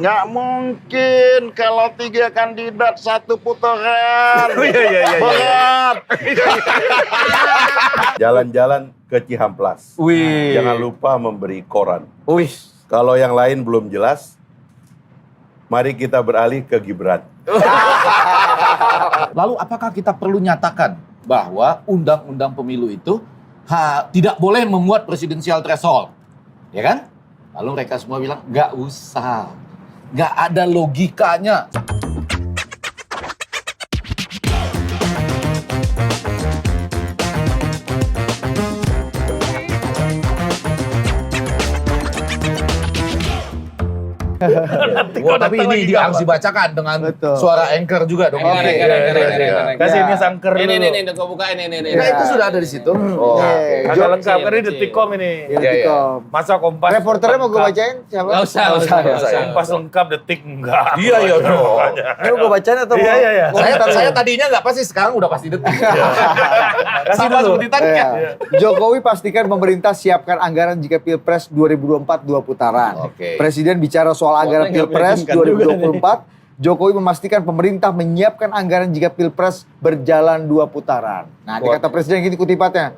Nggak mungkin kalau 3 kandidat 1 putaran. Berat. Jalan-jalan ke Cihamplas. Wih. Jangan lupa memberi koran. Wih. Kalau yang lain belum jelas, mari kita beralih ke Gibran. Lalu apakah kita perlu nyatakan bahwa undang-undang pemilu itu tidak boleh memuat presidensial threshold? Ya kan? Lalu mereka semua bilang, nggak usah. Nggak ada logikanya. Wah, tapi ini harus dibacakan dengan suara anchor juga dong. Kasih ini sangker dulu. Ini gua buka ini. Nah, itu sudah ada di situ. Agak lengkap, kan ini Detikcom ini. Detikcom. Masa Kompas. Reporternya mau gue bacain siapa? Nggak usah. Kompas lengkap, Detik enggak. Iya dong. Ini mau gue bacain atau mau? Iya. Saya tadinya nggak pasti, sekarang udah pasti Detik. Kasih Sama dulu. seperti tadi kan. Jokowi pastikan pemerintah siapkan anggaran jika Pilpres 2024 2 putaran. Oke. Presiden bicara soal anggaran Pilpres 2024. Jokowi memastikan pemerintah menyiapkan anggaran jika Pilpres berjalan 2 putaran. Nah, dikata Presiden gini kutipannya.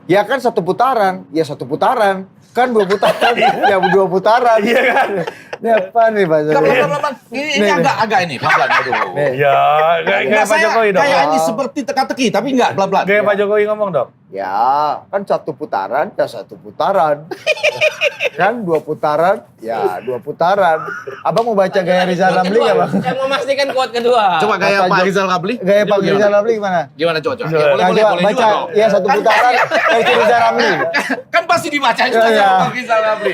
Ya kan 1 putaran, ya 1 putaran. Kan 2 putaran, ya 2 putaran. Iya kan? Ini apa nih Pak Jokowi? Pelan-pelan. Ini agak ini, pelan-pelan. Aduh. Ya, kayak Pak Jokowi dong. Kayak ini seperti teka-teki, tapi enggak, pelan-pelan. Kayak Pak Jokowi ngomong dong. Ya, kan 1 putaran, ya 1 putaran. Kan 2 putaran, ya 2 putaran. Abang mau baca gaya Rizal Ramli nggak Bang? Saya memastikan kuat kedua. Coba kayak Pak Rizal Ramli. Gaya Pak Rizal Ramli gimana? Gimana coba? Ya, Nah, boleh coba juga baca, dong. ya 1 putaran, versi Rizal Ramli. Kan pasti dibaca juga Iya. sama Pak Rizal Ramli.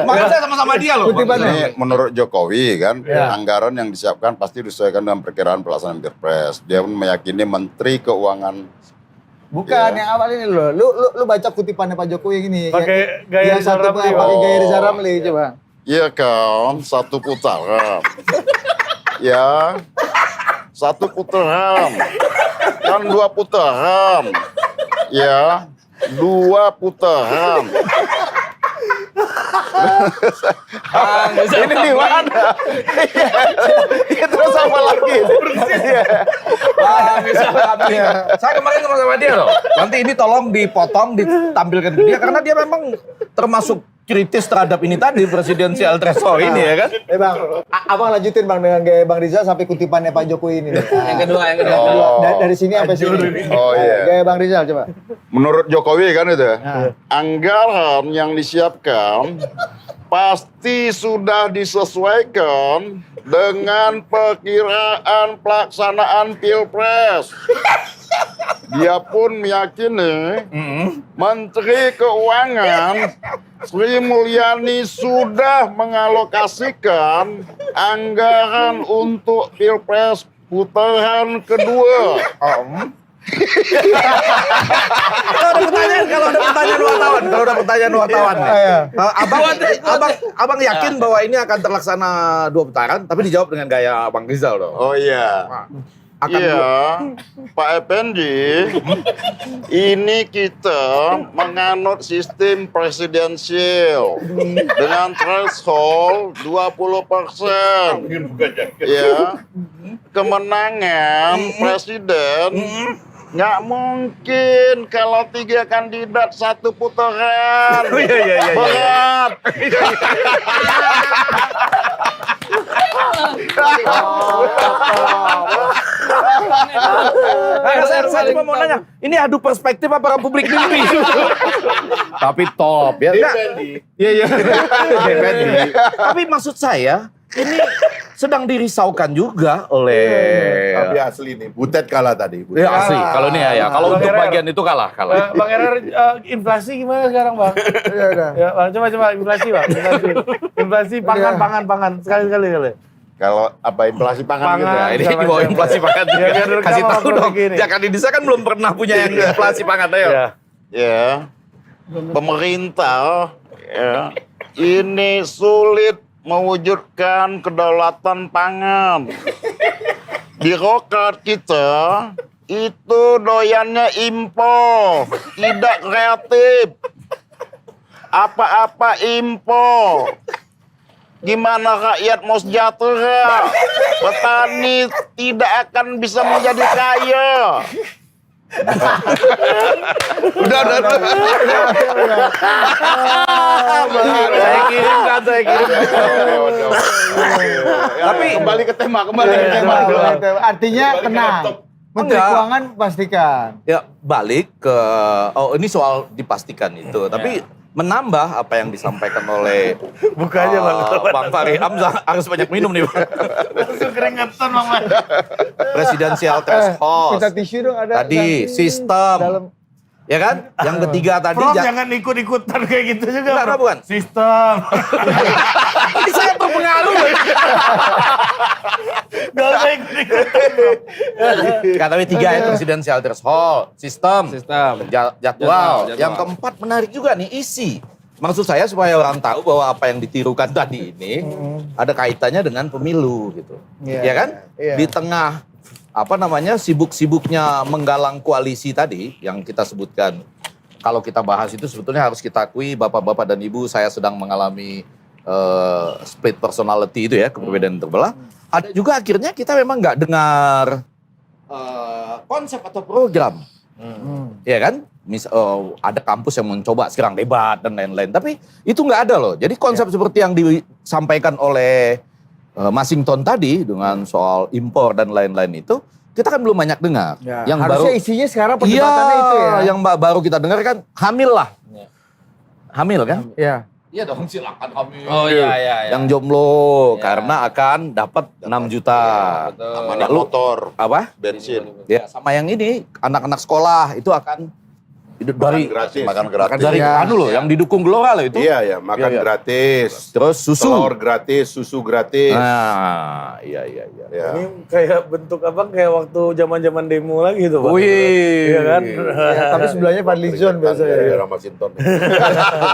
Makanya saya sama-sama dia loh. Kutipan Ini menurut Jokowi kan, Ya. anggaran yang disiapkan pasti disesuaikan dengan perkiraan pelaksanaan Pilpres. Dia pun meyakini Menteri Keuangan. Bukan, Iya. yang awal ini loh. Lu baca kutipannya Pak Jokowi yang ini. Pakai gaya yang Rizal satu Ramli, pakai Bang. gaya Rizal Ramli, coba. Iya kan, 1 putaran. Ya, 1 putaran. Kan 2 putaran. Ya, 2 putaran. Ini di mana? Iya, terus apa lagi? Pak Rizal Ramli. Saya kemarin sama dia loh. Nanti ini tolong dipotong, ditampilkan ke dia karena dia memang termasuk kritis terhadap ini tadi presidensial threshold ini ya kan. Bang, abang lanjutin Bang dengan gaya Bang Rizal sampai kutipannya Pak Jokowi ini. Yang kedua. Dari sini sampai sini. Oh iya. Gaya Bang Rizal coba. Menurut Jokowi kan itu, anggaran yang disiapkan pasti sudah disesuaikan dengan perkiraan pelaksanaan Pilpres. Dia pun meyakini Menteri Keuangan Sri Mulyani sudah mengalokasikan anggaran untuk Pilpres putaran kedua. Kalau ada pertanyaan wartawan nih. Abang yakin bahwa ini akan terlaksana 2 putaran, tapi dijawab dengan gaya Bang Rizal dong. Oh iya. Iya, Pak Effendi, ini kita menganut sistem presidensial dengan threshold 20%. Ya, kemenangan presiden nggak mungkin kalau 3 kandidat 1 putaran. Berat. Saya cuma mau nanya, ini adu perspektif apa Republik Mimpi? Tapi top ya. Iya. Tapi maksud saya, ini sedang dirisaukan juga oleh Tapi asli nih, Butet kalah tadi. Butet. ya asli. Kalau ini ya, kalau Bang untuk Herer. bagian itu kalah. Bang Herer, inflasi gimana sekarang Bang? Ya, Bang, coba inflasi Bang. Inflasi pangan. Sekali-sekali. Kalau apa inflasi pangan gitu ya? Nah, ini di bawah inflasi pangan. Ya, biar rekam Kasih tahu apa dong. lagi nih. Jangan Indonesia kan belum pernah punya yang inflasi pangan. Ayo. Ya. Ya, pemerintah ya, ini sulit mewujudkan kedaulatan pangan. Birokrat kita itu doyannya impor, tidak kreatif. Apa-apa impor. Gimana rakyat mau sejahtera? Petani tidak akan bisa menjadi kaya. Udah. Saya kirimkan. Tapi kembali ke tema. Artinya tenang. Menteri Enggak. Keuangan pastikan. Ya balik ke, ini soal dipastikan itu, tapi menambah apa yang disampaikan oleh Bukannya Bang. Bang Fahri Hamzah, harus banyak minum nih Bang. Langsung keringetan Bang. Presidensial threshold. Minta tisu dong ada. Tadi ganti sistem, Dalam ya kan? Yang ketiga tadi Prof jangan ikut-ikutan kayak gitu juga. Enggak, Prof. bukan. Sistem. Ini saya terpengaruh loh. Gak usah ikut-ikutan. Kata tiga ya, presidensial threshold, sistem, jadwal. Yang keempat menarik juga nih, isi. Maksud saya supaya orang tahu bahwa apa yang ditirukan tadi ini ada kaitannya dengan pemilu gitu. Iya, Ya kan? iya. Di tengah sibuk-sibuknya menggalang koalisi tadi yang kita sebutkan. Kalau kita bahas itu sebetulnya harus kita akui Bapak-bapak dan Ibu, saya sedang mengalami split personality itu ya, kepribadian terbelah. Ada juga akhirnya kita memang nggak dengar konsep atau program. Ya kan? Ada kampus yang mencoba sekarang debat dan lain-lain. Tapi itu nggak ada loh. Jadi konsep seperti yang disampaikan oleh Masinton tadi dengan soal impor dan lain-lain itu, kita kan belum banyak dengar. Ya, Yang harusnya baru, isinya sekarang perdebatannya itu ya. yang baru kita dengar kan hamil lah. Hamil kan? Ya. Iya dong, silakan hamil. Oh iya. Yang jomblo Iya. karena akan dapat 6 juta. Betul. Sama naik motor, Apa? bensin. Ya, sama yang ini anak-anak sekolah itu akan dari gratis. Makan gratis. dari Ya. anu loh, yang didukung Gelora loh itu. Iya ya, makan Iya. gratis. Terus susu. Telur gratis, susu gratis. Nah, iya. Ya. Ini kayak bentuk abang kayak waktu zaman-zaman demo lagi tuh Bang. Wih. Iya kan? Ya, tapi sebelahnya Fadlizon biasanya. Daerah Masinton.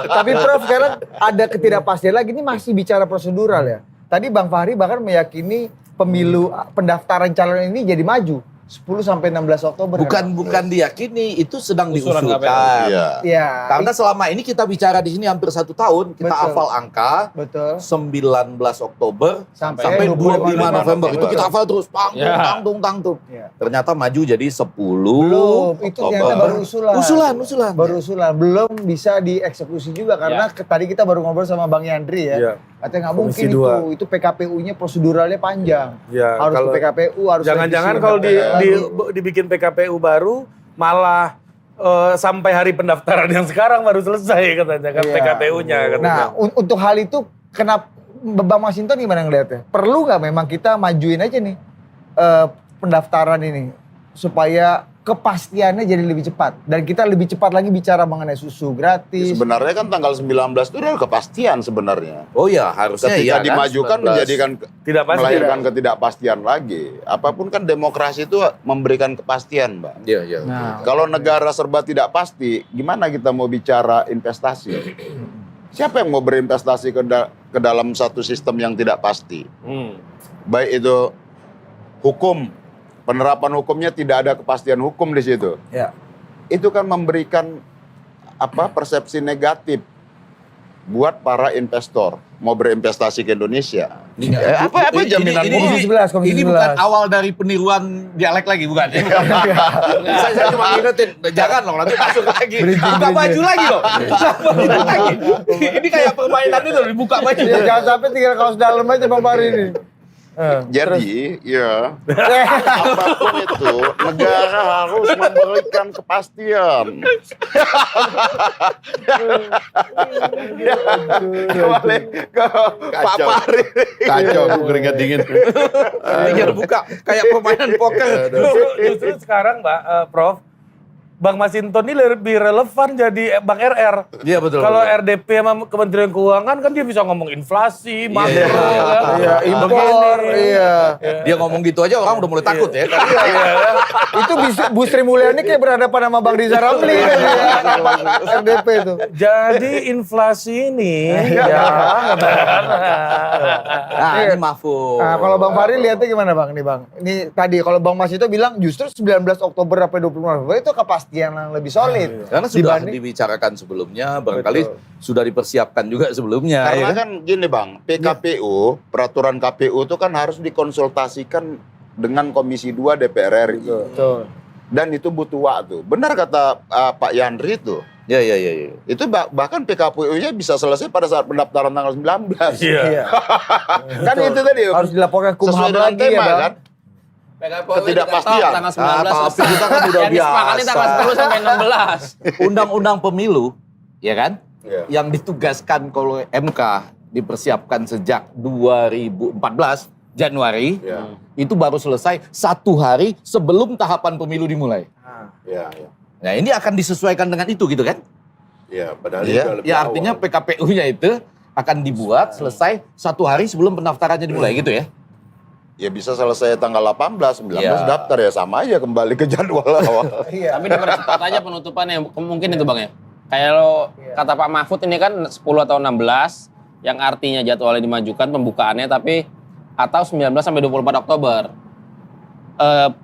Tapi Prof sekarang ada ketidakpastian lagi, ini masih bicara prosedural ya. Tadi Bang Fahri bahkan meyakini pemilu pendaftaran calon ini jadi maju 10 sampai 16 Oktober. Bukan diyakini, itu sedang Usulan diusulkan. Iya. Ya. Karena selama ini kita bicara di sini hampir 1 tahun, kita Betul. hafal angka betul. 19 Oktober Sampai sampai 25 November. Itu kita November. hafal terus, Ya. tangtung. Ya. Ternyata maju jadi 10 Belum, itu ternyata baru usulan. Usulan. Baru usulan, belum bisa dieksekusi juga karena tadi kita baru ngobrol sama Bang Yandri ya. Iya. Katanya nggak mungkin Komisi 2. itu PKPU-nya proseduralnya panjang. Ya, Harus kalau- ke PKPU, harus Jangan-jangan revisi kalau undang-undang. dibikin PKPU baru malah sampai hari pendaftaran yang sekarang baru selesai katanya kan Iya. PKPU-nya katanya. Nah, untuk hal itu kenapa Bang Masinton gimana ngeliatnya? Perlu nggak memang kita majuin aja nih pendaftaran ini supaya kepastiannya jadi lebih cepat dan kita lebih cepat lagi bicara mengenai susu gratis. Sebenarnya kan tanggal 19 itu udah kepastian sebenarnya. Oh ya, harusnya Ketika iya kan, dimajukan 19. menjadikan Tidak pasti. melahirkan ketidakpastian lagi. Apapun kan demokrasi itu memberikan kepastian, Mbak. Iya. Nah, Kalau negara serba tidak pasti, gimana kita mau bicara investasi? Siapa yang mau berinvestasi ke dalam satu sistem yang tidak pasti? Baik itu hukum, penerapan hukumnya tidak ada kepastian hukum di situ. ya. Itu kan memberikan persepsi negatif buat para investor mau berinvestasi ke Indonesia. Apa jaminan Komisi 11, Komisi ini 11. bukan awal dari peniruan dialek lagi, bukan? saya cuma ingetin, jangan loh, nanti masuk lagi. Buka baju lagi loh. Buka baju lagi. Ini kayak permainan itu loh, dibuka baju. Ya, jangan sampai tinggal kaos dalam aja Bang Fahri ini. Jadi, ya, apapun itu, negara harus memberikan kepastian. Kembali ke Pak Fahri. Kacau, aku keringat dingin. Tinggal buka, kayak permainan poker. Justru sekarang Mbak Prof, Bang Masinton ini lebih relevan jadi Bang RR. Iya betul. Kalau betul. RDP sama Kementerian Keuangan kan dia bisa ngomong inflasi, makro, ya kan? Iya, impor, iya. Dia ngomong gitu aja orang udah mulai takut ya. Itu Bu Sri Mulyani kayak berhadapan sama Bang Riza Ramli kan ya, rapat RDP itu. Jadi inflasi ini ya Nah, ini Mahfud. Nah, kalau Bang Fahri lihatnya gimana Bang? Nih Bang, ini tadi kalau Bang Mas itu bilang justru 19 Oktober sampai 25 November itu kepastian yang lebih solid. Karena sudah Dibanding- dibicarakan sebelumnya, barangkali sudah dipersiapkan juga sebelumnya. Karena ya kan? kan gini Bang, PKPU, peraturan KPU itu kan harus dikonsultasikan dengan Komisi 2 DPR RI. Betul. Dan itu butuh waktu. Benar kata Pak Yandri itu. Ya. Itu bahkan PKPU-nya bisa selesai pada saat pendaftaran tanggal 19. Iya. Kan itu tadi. Harus dilaporkan sesuai Kumham dengan lagi ya, tema Bang. kan. PKPU Ketidakpastian. tanggal 19 tapi selesai. kita kan udah Yang disepakati biasa. tanggal 10 sampai 16. Undang-undang pemilu, ya kan? Iya. Yang ditugaskan oleh MK dipersiapkan sejak 2014 Januari, Ya. itu baru selesai 1 hari sebelum tahapan pemilu dimulai. Ya. Nah ini akan disesuaikan dengan itu gitu kan? Ya, padahal Iya. juga lebih Ya artinya awal. PKPU-nya itu akan dibuat selesai 1 hari sebelum pendaftarannya dimulai gitu ya? Ya bisa selesai tanggal 18, 19 Iya. daftar ya sama aja kembali ke jadwal awal. Iya. Tapi dipercepat aja penutupannya. Mungkin itu Bang ya. Kayak lo kata Pak Mahfud ini kan 10 atau 16 yang artinya jadwalnya dimajukan pembukaannya tapi atau 19 sampai 24 Oktober.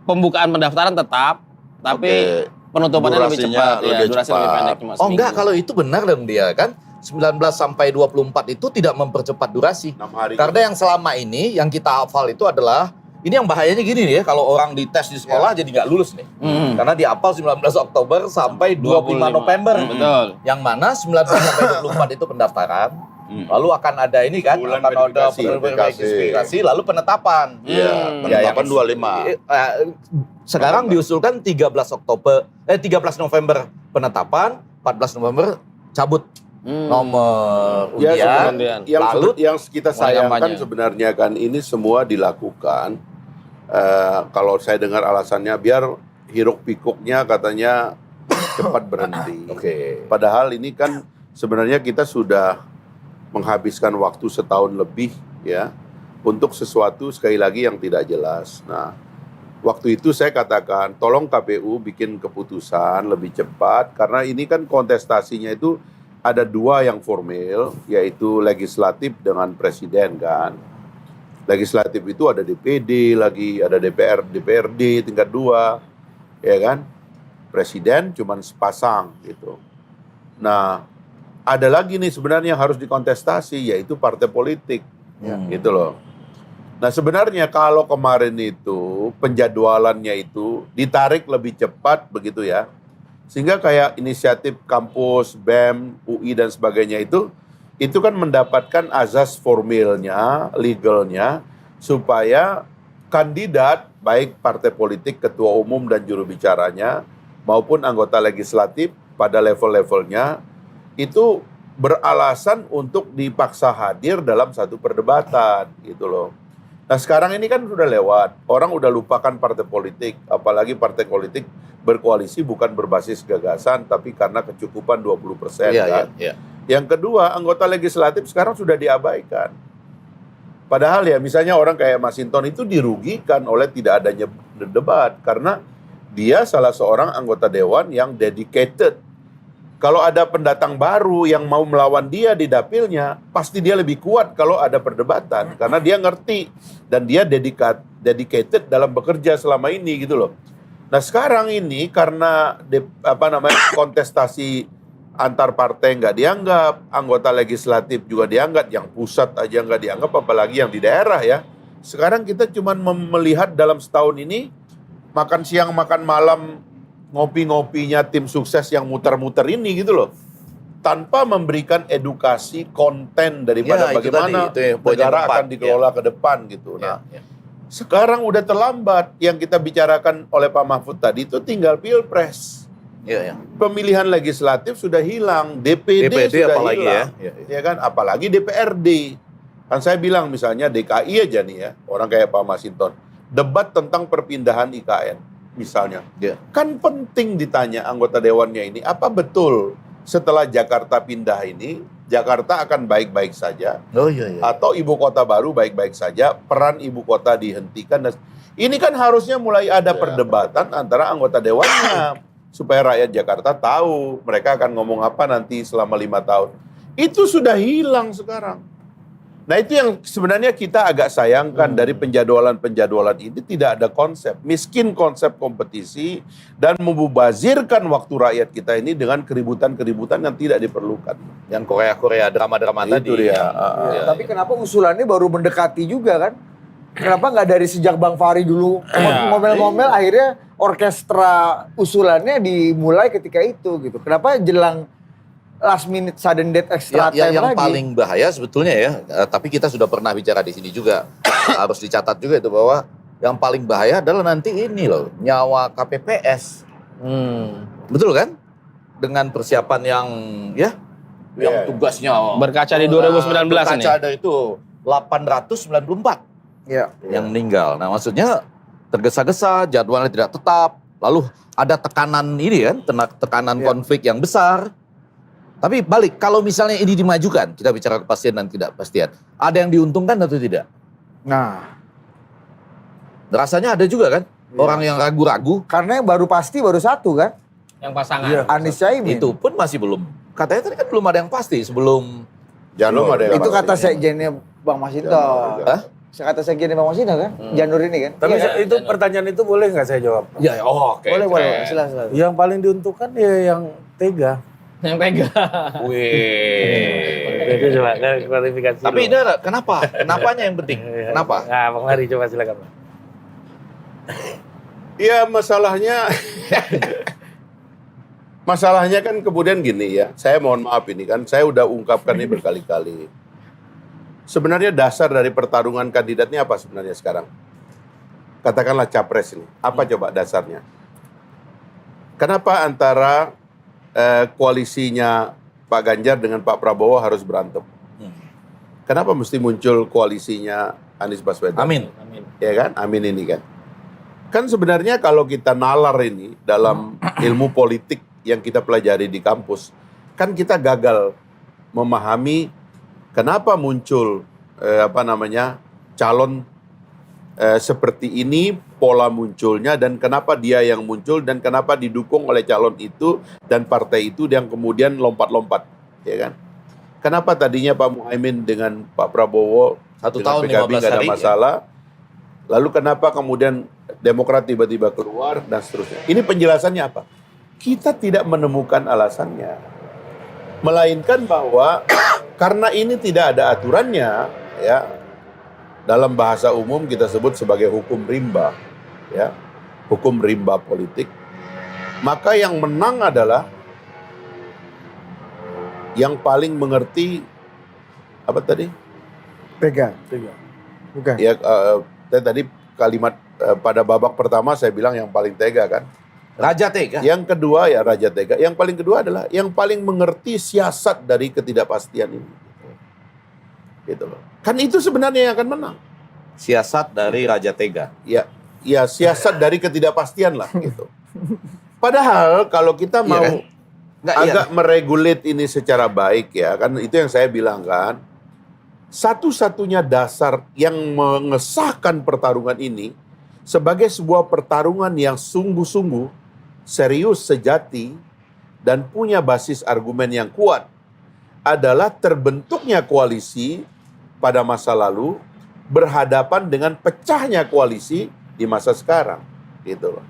Pembukaan pendaftaran tetap tapi Oke. penutupannya lebih Durasinya cepat lebih ya, durasi lebih cepat. pendek cuma Oh seminggu. enggak, kalau itu benar dong dia kan. 19 sampai 24 itu tidak mempercepat durasi. 6 hari. Karena yang selama ini yang kita hafal itu adalah ini yang bahayanya gini nih ya, kalau orang dites di sekolah jadi nggak lulus nih. Karena dihafal 19 Oktober sampai 25 November. Betul. Yang mana 19 sampai 24 itu pendaftaran. Lalu akan ada ini kan, Bulan akan ada verifikasi. verifikasi, lalu penetapan. Iya, Ya, penetapan 25. Sekarang diusulkan 13 November penetapan, 14 November cabut nomor Ya, undian. Undian. yang, yang kita mulai sayangkan kampanye. sebenarnya kan ini semua dilakukan kalau saya dengar alasannya biar hiruk pikuknya katanya cepat berhenti. Oke. Padahal ini kan sebenarnya kita sudah menghabiskan waktu setahun lebih ya untuk sesuatu sekali lagi yang tidak jelas. Nah, waktu itu saya katakan tolong KPU bikin keputusan lebih cepat karena ini kan kontestasinya itu ada 2 yang formal yaitu legislatif dengan presiden kan. Legislatif itu ada DPD lagi, ada DPR, DPRD tingkat 2 ya kan. Presiden cuman sepasang gitu. Nah, ada lagi nih sebenarnya yang harus dikontestasi yaitu partai politik gitu loh. Nah sebenarnya kalau kemarin itu penjadwalannya itu ditarik lebih cepat begitu ya. Sehingga kayak inisiatif kampus, BEM, UI dan sebagainya itu kan mendapatkan azas formilnya, legalnya supaya kandidat baik partai politik, ketua umum dan juru bicaranya maupun anggota legislatif pada level-levelnya itu beralasan untuk dipaksa hadir dalam satu perdebatan gitu loh. Nah sekarang ini kan sudah lewat, orang udah lupakan partai politik, apalagi partai politik berkoalisi bukan berbasis gagasan tapi karena kecukupan 20% kan. Iya. Yang kedua, anggota legislatif sekarang sudah diabaikan. Padahal ya misalnya orang kayak Mas Hinton itu dirugikan oleh tidak adanya debat karena dia salah seorang anggota dewan yang dedicated. Kalau ada pendatang baru yang mau melawan dia di dapilnya, pasti dia lebih kuat kalau ada perdebatan. Karena dia ngerti dan dia dedicated dalam bekerja selama ini gitu loh. Nah sekarang ini karena kontestasi antar partai nggak dianggap, anggota legislatif juga dianggap, yang pusat aja nggak dianggap, apalagi yang di daerah ya. Sekarang kita cuma melihat dalam setahun ini, makan siang, makan malam, ngopi-ngopinya tim sukses yang muter-muter ini gitu loh. Tanpa memberikan edukasi konten daripada Ya, itu bagaimana tadi, itu ya, poin yang negara keempat, akan dikelola ke depan gitu. Ya, Nah, ya. sekarang udah terlambat. Yang kita bicarakan oleh Pak Mahfud tadi itu tinggal pilpres. Ya. Pemilihan legislatif sudah hilang, DPD sudah apalagi hilang. ya. Ya kan, apalagi DPRD. Kan saya bilang misalnya DKI aja nih ya, orang kayak Pak Masinton, debat tentang perpindahan IKN misalnya. Ya. Kan penting ditanya anggota dewannya ini, apa betul setelah Jakarta pindah ini, Jakarta akan baik-baik saja? Oh iya. Atau ibu kota baru baik-baik saja, peran ibu kota dihentikan. Ini kan harusnya mulai ada perdebatan antara anggota dewannya, supaya rakyat Jakarta tahu mereka akan ngomong apa nanti selama 5 tahun. Itu sudah hilang sekarang. Nah itu yang sebenarnya kita agak sayangkan dari penjadwalan-penjadwalan ini tidak ada konsep. Miskin konsep kompetisi dan membubazirkan waktu rakyat kita ini dengan keributan-keributan yang tidak diperlukan. Yang Korea-Korea drama-drama Itu tadi. dia. Ya, tapi kenapa usulannya baru mendekati juga kan? Kenapa nggak dari sejak Bang Fahri dulu ngomel-ngomel akhirnya orkestra usulannya dimulai ketika itu gitu. Kenapa jelang last minute sudden death extra time Yang lagi? paling bahaya sebetulnya ya, tapi kita sudah pernah bicara di sini juga, harus dicatat juga itu bahwa yang paling bahaya adalah nanti ini loh, nyawa KPPS. Betul kan? Dengan persiapan yang yang tugasnya Berkaca di 2019 berkaca ini. ada itu 894 Ya. yang meninggal. Nah maksudnya tergesa-gesa, jadwalnya tidak tetap, lalu ada tekanan ini kan, tekanan konflik yang besar. Tapi balik, kalau misalnya ini dimajukan, kita bicara kepastian dan tidak pastian, ada yang diuntungkan atau tidak? Nah, Rasanya ada juga kan, orang yang ragu-ragu, karena yang baru pasti baru satu kan? Yang pasangan. Anies Caimin. itu pun masih belum. Katanya tadi kan belum ada yang pasti sebelum. Jangan ada yang Itu pasti. kata sekjennya Bang Masinton. Hah? Kata sekjennya Bang Masinton kan? Janur ini kan? Tapi Iya kan? itu pertanyaan itu boleh nggak saya jawab? Ya, oke. Boleh, boleh. Silakan. Yang paling diuntungkan ya yang tega. Yang pegang. Wih. Itu coba klarifikasi. Tapi dulu. ini kenapa? Kenapanya yang penting? Kenapa? Nah, Bang Hari coba silakan. Bang. Ya masalahnya masalahnya kan kemudian gini ya. Saya mohon maaf ini kan, saya udah ungkapkan ini berkali-kali. Sebenarnya dasar dari pertarungan kandidat ini apa sebenarnya sekarang? Katakanlah capres ini. Apa coba dasarnya? Kenapa antara koalisinya Pak Ganjar dengan Pak Prabowo harus berantem? Kenapa mesti muncul koalisinya Anies Baswedan? Amin. Ya kan? Amin ini kan. Kan sebenarnya kalau kita nalar ini dalam ilmu politik yang kita pelajari di kampus, kan kita gagal memahami kenapa muncul calon seperti ini, pola munculnya, dan kenapa dia yang muncul dan kenapa didukung oleh calon itu dan partai itu yang kemudian lompat-lompat, ya kan? Kenapa tadinya Pak Muhaimin dengan Pak Prabowo 1 dengan tahun PKB 15 nggak ada hari, masalah, lalu kenapa kemudian Demokrat tiba-tiba keluar dan seterusnya? Ini penjelasannya apa? Kita tidak menemukan alasannya, melainkan bahwa karena ini tidak ada aturannya, ya, dalam bahasa umum kita sebut sebagai hukum rimba, ya, hukum rimba politik. Maka yang menang adalah yang paling mengerti apa tadi? Pegang. Bukan. Ya, tadi kalimat pada babak pertama saya bilang yang paling tega kan. Raja Tega. Yang kedua ya Raja Tega. Yang paling kedua adalah yang paling mengerti siasat dari ketidakpastian ini. Gitu loh. Kan itu sebenarnya yang akan menang. Siasat dari Raja Tega. Ya siasat dari ketidakpastian lah gitu. Padahal kalau kita mau kan? Nggak, agak meregulat ini secara baik ya, kan itu yang saya bilang kan. Satu-satunya dasar yang mengesahkan pertarungan ini sebagai sebuah pertarungan yang sungguh-sungguh serius, sejati, dan punya basis argumen yang kuat adalah terbentuknya koalisi pada masa lalu berhadapan dengan pecahnya koalisi di masa sekarang, gitu loh.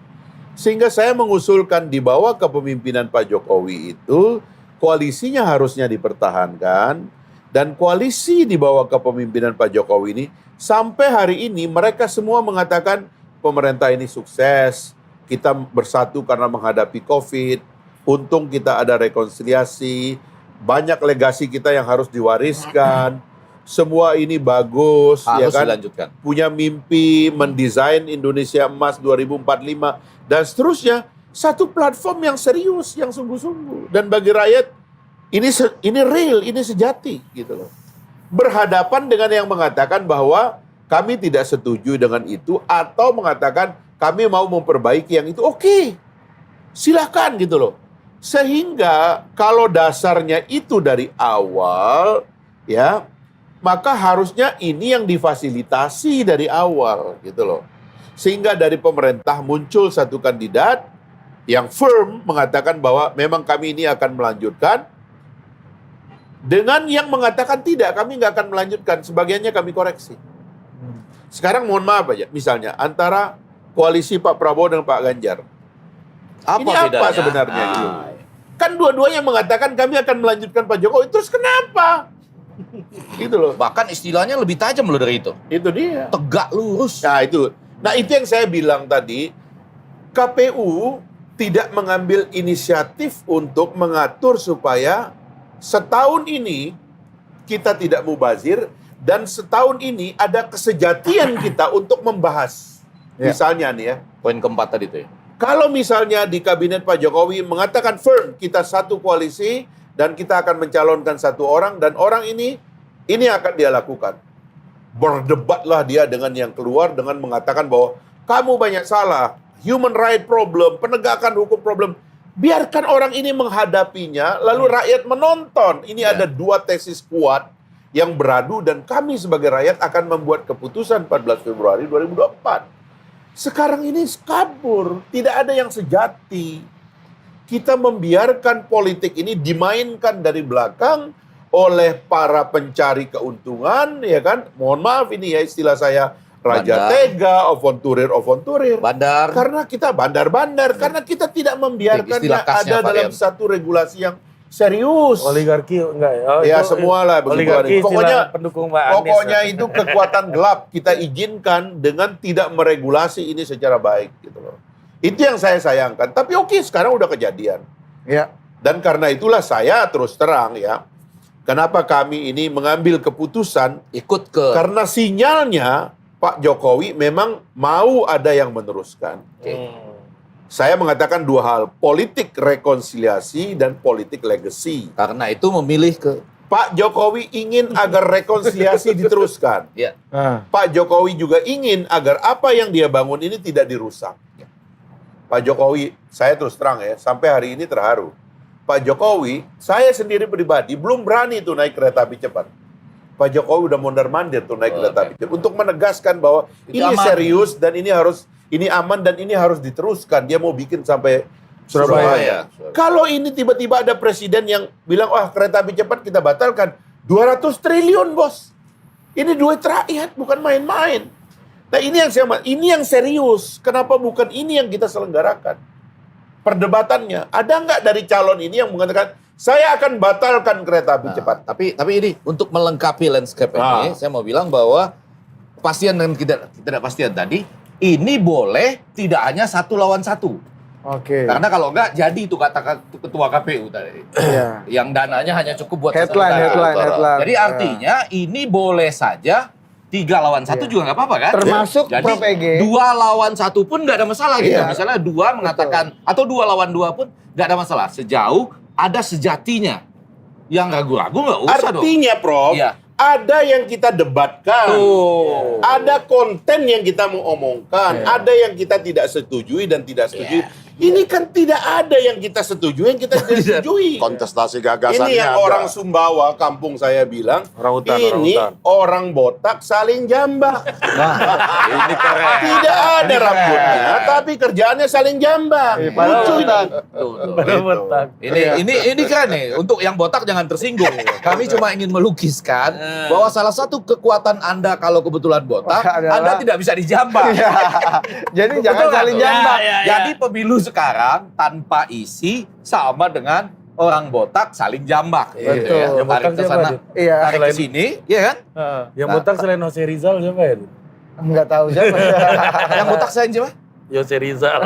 Sehingga saya mengusulkan di bawah kepemimpinan Pak Jokowi itu koalisinya harusnya dipertahankan, dan koalisi di bawah kepemimpinan Pak Jokowi ini sampai hari ini mereka semua mengatakan pemerintah ini sukses, kita bersatu karena menghadapi COVID, untung kita ada rekonsiliasi, banyak legasi kita yang harus diwariskan, semua ini bagus, ya Harus kan? dilanjutkan. Punya Punya mimpi mendesain Indonesia Emas 2045 dan seterusnya. Satu platform yang serius, yang sungguh-sungguh, dan bagi rakyat ini real, ini sejati, gitu loh. Berhadapan dengan yang mengatakan bahwa kami tidak setuju dengan itu atau mengatakan kami mau memperbaiki yang itu, oke. Silakan gitu loh. Sehingga kalau dasarnya itu dari awal, ya, maka harusnya ini yang difasilitasi dari awal gitu loh. Sehingga dari pemerintah muncul satu kandidat yang firm mengatakan bahwa memang kami ini akan melanjutkan Dengan yang mengatakan tidak, kami nggak akan melanjutkan. Sebagiannya kami koreksi. Sekarang mohon maaf aja, misalnya antara koalisi Pak Prabowo dan Pak Ganjar. Ini apa bedanya? sebenarnya? Gitu? Kan dua-duanya mengatakan kami akan melanjutkan Pak Jokowi. Terus kenapa? Gitu loh. Bahkan istilahnya lebih tajam loh dari itu. Itu dia. Tegak lurus. Nah itu. Nah itu yang saya bilang tadi. KPU tidak mengambil inisiatif untuk mengatur supaya setahun ini kita tidak mubazir dan setahun ini ada kesejatian kita untuk membahas. Ya. Misalnya nih ya, Poin keempat tadi tuh ya. kalau misalnya di kabinet Pak Jokowi mengatakan firm kita satu koalisi dan kita akan mencalonkan satu orang dan orang ini akan dia lakukan. Berdebatlah dia dengan yang keluar dengan mengatakan bahwa kamu banyak salah, human right problem, penegakan hukum problem. Biarkan orang ini menghadapinya, lalu rakyat menonton. Ini ada dua tesis kuat yang beradu dan kami sebagai rakyat akan membuat keputusan 14 Februari 2024. Sekarang ini kabur, tidak ada yang sejati. Kita membiarkan politik ini dimainkan dari belakang oleh para pencari keuntungan, ya kan? Mohon maaf ini ya istilah saya, Raja Bandar. Tega, ovonturir. Bandar. Karena kita bandar-bandar, karena kita tidak membiarkannya Istilah khasnya ada Pak dalam Rian. satu regulasi yang serius. Oligarki enggak ya? Oh, Ya itu- semualah begitu. Oligarki Pokoknya istilah pendukung Mbak Anies. Pokoknya itu kekuatan gelap kita izinkan dengan tidak meregulasi ini secara baik gitu loh. Itu yang saya sayangkan. Tapi oke, sekarang udah kejadian. Ya. Dan karena itulah saya terus terang ya, kenapa kami ini mengambil keputusan Ikut ke karena sinyalnya Pak Jokowi memang mau ada yang meneruskan. Saya mengatakan dua hal, politik rekonsiliasi dan politik legacy. karena itu memilih ke Pak Jokowi ingin agar rekonsiliasi diteruskan. ya. Pak Jokowi juga ingin agar apa yang dia bangun ini tidak dirusak. Pak Jokowi, saya terus terang ya, sampai hari ini terharu. Pak Jokowi, saya sendiri pribadi belum berani tuh naik kereta api cepat. Pak Jokowi udah mondar-mandir tuh naik kereta api cepat untuk menegaskan bahwa Itu ini aman. serius dan ini aman dan ini harus diteruskan. Dia mau bikin sampai Surabaya. Kalau ini tiba-tiba ada presiden yang bilang, wah kereta api cepat kita batalkan. 200 triliun bos. Ini duit rakyat, bukan main-main. Nah ini yang serius. Kenapa bukan ini yang kita selenggarakan? Perdebatannya. Ada nggak dari calon ini yang mengatakan, saya akan batalkan kereta api cepat. Tapi ini untuk melengkapi landscape ini, saya mau bilang bahwa kepastian dan ketidakpastian tadi, ini boleh tidak hanya 1 lawan 1. Oke. Karena kalau enggak jadi itu kata ketua KPU tadi. Iya. Yang dananya hanya cukup buat Headline. Jadi artinya ini boleh saja 3 lawan 1 juga nggak apa-apa kan? Termasuk Jadi Prof. EG. 2 lawan 1 pun nggak ada masalah gitu. Iya. Misalnya 2 mengatakan atau 2 lawan 2 pun nggak ada masalah. Sejauh ada sejatinya. Yang ragu-ragu nggak usah dong. Artinya Prof, Iya. ada yang kita debatkan. Tuh. Ada konten yang kita mau omongkan. Ada yang kita tidak setujui dan tidak setujui. Ini kan tidak ada yang kita setujui, yang kita tidak setujui. Kontestasi gagasannya Ini yang ada. orang Sumbawa, kampung saya bilang, Orang hutan, ini orang hutan. orang botak saling jambak. Ini keren. Tidak ada rambutnya, tapi kerjaannya saling jambak. Lucu ini. Betul, betul. Ini kan nih untuk yang botak jangan tersinggung. Kami cuma ingin melukiskan bahwa salah satu kekuatan Anda kalau kebetulan botak, Adalah- Anda tidak bisa dijambak. Jadi jangan Betul saling nggak tuh? jambak. Jadi pemilu sekarang tanpa isi sama dengan orang botak saling jambak. Betul. Gitu ya. Yang botak Tarik ke siapa, sana, Dit? Iya. tarik ke sini, ya kan? Yang botak selain Jose Rizal siapa ya? Dit? Enggak tahu siapa. Yang botak saya siapa? Jose Rizal.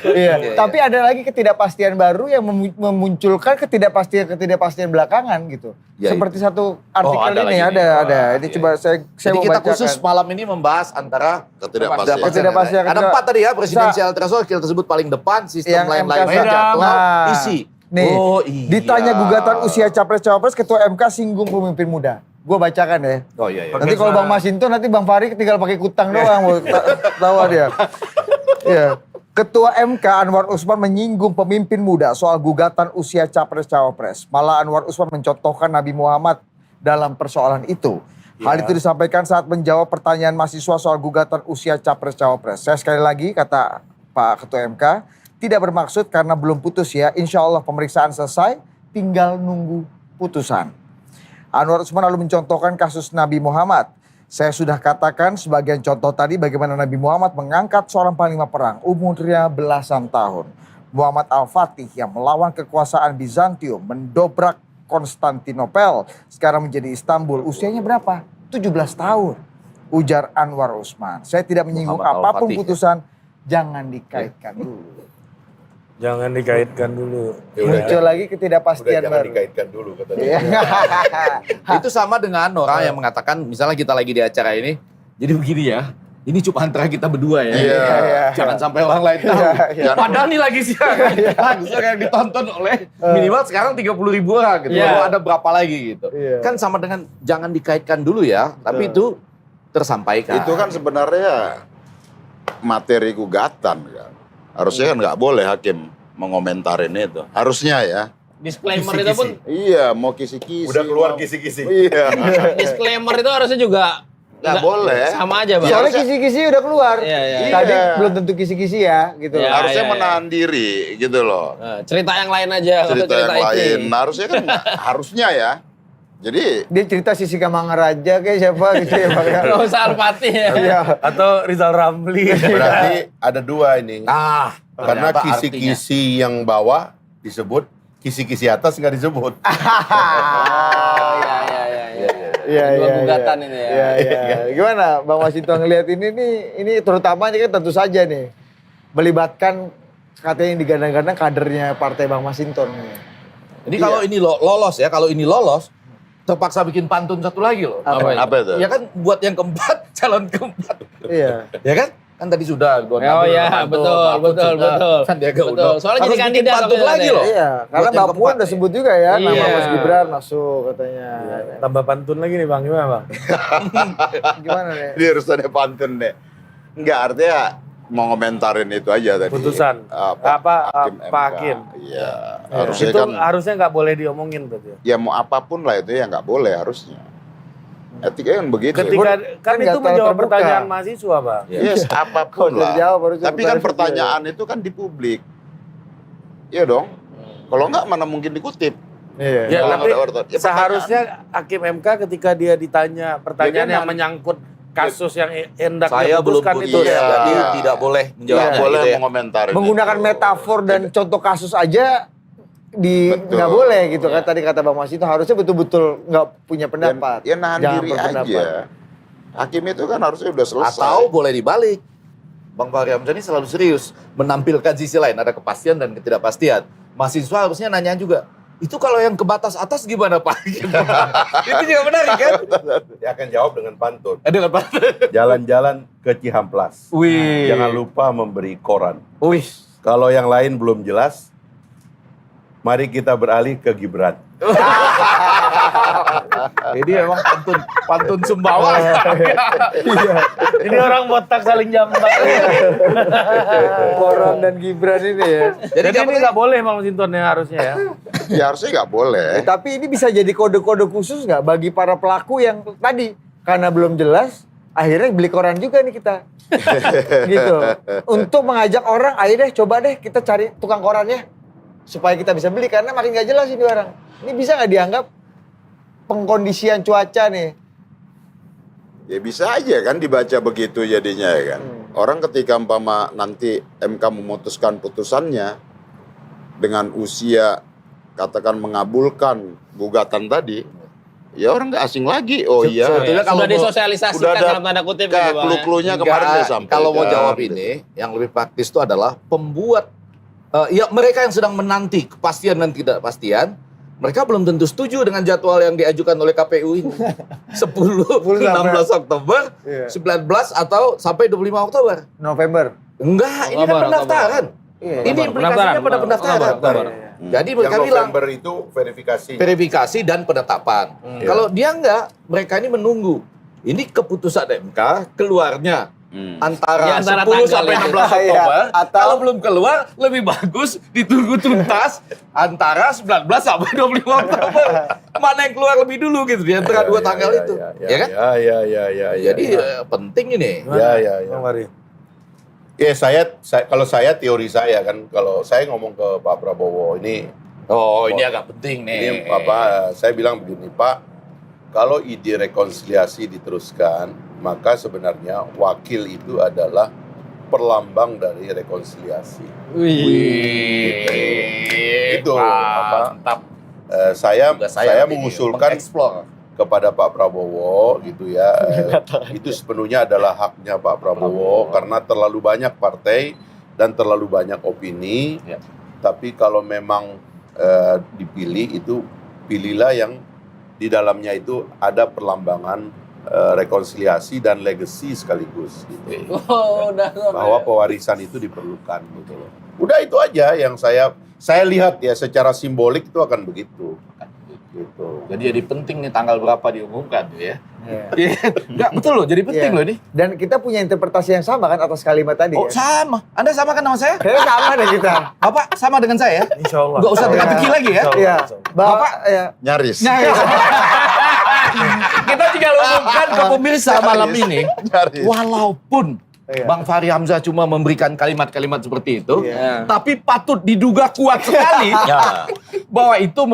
Iya. Tapi ada lagi ketidakpastian baru yang memunculkan ketidakpastian belakangan gitu. Ya, Seperti satu artikel ada ini lagi nih. ada. Ini Iya. coba saya Jadi mau kita bacakan. khusus malam ini membahas antara Ketidakpastian. Ada 4 tadi ya, presidensial threshold kita sebut paling depan, sistem Yang lain-lainnya MK jadwal, nah. isi. Nih, Oh, iya. ditanya gugatan usia capres-cawapres, Ketua MK singgung pemimpin muda. Gue bacakan ya. Oh iya, iya. Nanti kalau Bang Masinton, nanti Bang Fahri tinggal pakai kutang doang. Mau tahu dia. Iya. Ketua MK Anwar Usman menyinggung pemimpin muda soal gugatan usia capres-cawapres. Malah Anwar Usman mencontohkan Nabi Muhammad dalam persoalan itu. Hal itu disampaikan saat menjawab pertanyaan mahasiswa soal gugatan usia capres-cawapres. Saya sekali lagi kata Pak Ketua MK, tidak bermaksud karena belum putus ya. Insya Allah pemeriksaan selesai, tinggal nunggu putusan. Anwar Usman lalu mencontohkan kasus Nabi Muhammad. Saya sudah katakan sebagian contoh tadi bagaimana Nabi Muhammad mengangkat seorang panglima perang umurnya belasan tahun. Muhammad Al-Fatih yang melawan kekuasaan Bizantium mendobrak Konstantinopel sekarang menjadi Istanbul. Usianya berapa? 17 tahun. Ujar Anwar Usman. Saya tidak menyinggung Muhammad apapun Al-Fatih, putusan, jangan dikaitkan dulu. Jangan dikaitkan dulu. Muncul lagi Udah ketidakpastian jangan baru. dikaitkan dulu katanya. Iya. Itu sama dengan orang yang mengatakan, misalnya kita lagi di acara ini, jadi begini ya, ini cuma antara kita berdua ya. Iya. Jangan sampai orang lain tahu. Iya. Padahal nih lagi siang. Harusnya yang ditonton oleh minimal sekarang 30.000 orang gitu. Iya. Kalau ada berapa lagi gitu. Iya. Kan sama dengan jangan dikaitkan dulu ya, tapi itu tersampaikan. Itu kan sebenarnya materi gugatan kan. Harusnya kan nggak boleh hakim mengomentarin itu. Harusnya ya. Disclaimer itu pun, Iya, mau kisi-kisi. Udah keluar mau- kisi-kisi. Iya. disclaimer itu harusnya juga Nggak boleh. Sama aja, Bang. Soalnya kisi-kisi udah keluar. Iya, iya. Tadi Iya. belum tentu kisi-kisi ya, gitu. Iya. Harusnya iya. menahan diri gitu loh. Cerita yang lain aja, nggak usah Cerita yang ini. lain. Harusnya kan harusnya ya. Jadi Dia cerita Sisi Kamangaraja kayak siapa gitu ya, Bang. Nggak usah Al-Fatih ya. Iya. Atau Rizal Ramli. Berarti ada dua ini. Nah, Karena ternyata artinya. kisi-kisi yang bawah disebut, kisi-kisi atas nggak disebut. Iya, iya, iya, iya. Iya, Dua iya, gugatan iya. ini ya. Iya, iya. Gimana Bang Masinton ngelihat ini nih, ini terutama kan tentu saja nih melibatkan katanya yang digadang-gadang kadernya partai Bang Masinton. Jadi kalau ini lolos ya, kalau ini lolos, terpaksa bikin pantun satu lagi loh. apa itu? Ya kan buat yang keempat, calon keempat. Iya. Ya kan? Kan tadi sudah. Oh iya, betul. Sandiaga Betul. Uno. Soalnya Harus jadi bikin kandidat pantun tapi lagi ada. loh. Iya, karena Buat yang Mbak Puan keempat udah ya. sebut juga ya nama Iya. Mas Gibran masuk katanya. Tambah pantun lagi nih Bang, gimana Bang? Gimana nih? Dia harus ada pantun deh. Enggak, artinya mau ngomentarin itu aja tadi. Putusan. Apa, Pak MK. Hakim. Iya. Ya, Harusnya itu kan harusnya nggak boleh diomongin berarti. ya mau apapun lah itu ya nggak boleh harusnya. Etika kan begitu. Ketika kan Kan nggak itu terlalu menjawab terbuka. pertanyaan mahasiswa, Bang. Yes, apapun Kalau lah. dijawab baru Tapi pertanyaan kan pertanyaan itu kan di publik. Iya dong. Kalau nggak mana mungkin dikutip. Iya. Ya, Kalau tapi nggak ada wartawan. Ya, seharusnya Hakim MK ketika dia ditanya pertanyaan Dia kan yang menyangkut kasus yang hendak Saya belum diputuskan putus, itu Iya. jadi tidak boleh nggak menjawabnya boleh gitu ya. mengomentarin. Menggunakan itu. metafor dan contoh kasus aja Betul. nggak boleh gitu kan tadi kata Bang Mas itu harusnya betul-betul nggak punya pendapat. Ya nahan Jangan diri berpendapat. aja. Hakim itu kan harusnya udah selesai. Atau boleh dibalik. Bang Fahri Hamzah ini selalu serius menampilkan sisi lain, ada kepastian dan ketidakpastian. Mahasiswa harusnya nanya juga, itu kalau yang ke batas atas gimana Pak? Gitu. Itu juga menarik kan? Dia akan jawab dengan pantun. Dengan Pak. Jalan-jalan ke Cihamplas. Wih. Jangan lupa memberi koran. Wih. Kalau yang lain belum jelas, mari kita beralih ke Gibran. Ini memang pantun Sumbawa. Ini orang botak saling jambak. Koran dan Gibran ini ya. Jadi ini nggak boleh Bang Masinton ya harusnya ya. Ya harusnya nggak boleh. Tapi ini bisa jadi kode-kode khusus nggak bagi para pelaku yang tadi karena belum jelas akhirnya beli koran juga nih kita. Gitu. Untuk mengajak orang, ayo deh coba deh kita cari tukang korannya supaya kita bisa beli karena makin nggak jelas ini orang. Ini bisa nggak dianggap pengkondisian cuaca nih? Ya bisa aja kan dibaca begitu jadinya ya kan. Orang ketika umpama nanti MK memutuskan putusannya dengan usia katakan mengabulkan gugatan tadi, ya orang nggak asing lagi. Oh iya. Sebetulnya kalau Sudah mau- disosialisasikan udah ada dalam tanda kutip gitu, Bang. ya. clue-cluenya kemarin Enggak, dia sampaikan. kalau mau jawab ini, yang lebih praktis itu adalah pembuat, ya mereka yang sedang menanti kepastian dan ketidakpastian, mereka belum tentu setuju dengan jadwal yang diajukan oleh KPU ini. 10, 16 Oktober, Iya. 19 atau sampai 25 Oktober. November. Enggak, ini kan Oktober, pendaftaran. Iya. Ini implikasinya pada pendaftaran. Oktober. Jadi Yang mereka bilang, November itu verifikasi. verifikasi dan penetapan. Kalau dia enggak, mereka ini menunggu. Ini keputusan MK keluarnya Di antara antara 10 tanggal sampai itu. 16 Oktober. Atau- Kalau belum keluar, lebih bagus ditunggu tuntas antara 19 sampai 25 Oktober. Mana yang keluar lebih dulu gitu di antara dua tanggal itu. Ya kan? Ya. Jadi penting ini. Ya. Bang Fahri. Ya kalau saya teori saya kan, kalau saya ngomong ke Pak Prabowo ini Oh, ini agak penting nih. Ini saya bilang begini, Pak, kalau ide rekonsiliasi diteruskan, maka sebenarnya wakil itu adalah perlambang dari rekonsiliasi. Itu mantap. Saya ini mengusulkan mengeksplor. kepada Pak Prabowo gitu ya. Itu sepenuhnya adalah haknya Pak Prabowo karena terlalu banyak partai dan terlalu banyak opini. Ya. Tapi kalau memang dipilih itu pilihlah yang di dalamnya itu ada perlambangan rekonsiliasi dan legacy sekaligus gitu. Oh, udah. Bahwa pewarisan itu diperlukan gitu loh. Udah itu aja yang saya lihat ya secara simbolik itu akan begitu. Gitu. Jadi penting nih tanggal berapa diumumkan tuh ya. Enggak, betul loh, jadi penting loh ini. Dan kita punya interpretasi yang sama kan atas kalimat tadi. Oh, ya? sama. Anda sama kan sama saya? Kayaknya sama deh kita. Bapak sama dengan saya? Insya Allah. Nggak usah teka-teki lagi ya? Iya. Bapak, ya. Nyaris. Kita tinggal umumkan ke pemirsa malam ini. Nyaris. Walaupun Iya. Bang Fahri Hamzah cuma memberikan kalimat-kalimat seperti itu, Iya. tapi patut diduga kuat sekali bahwa itu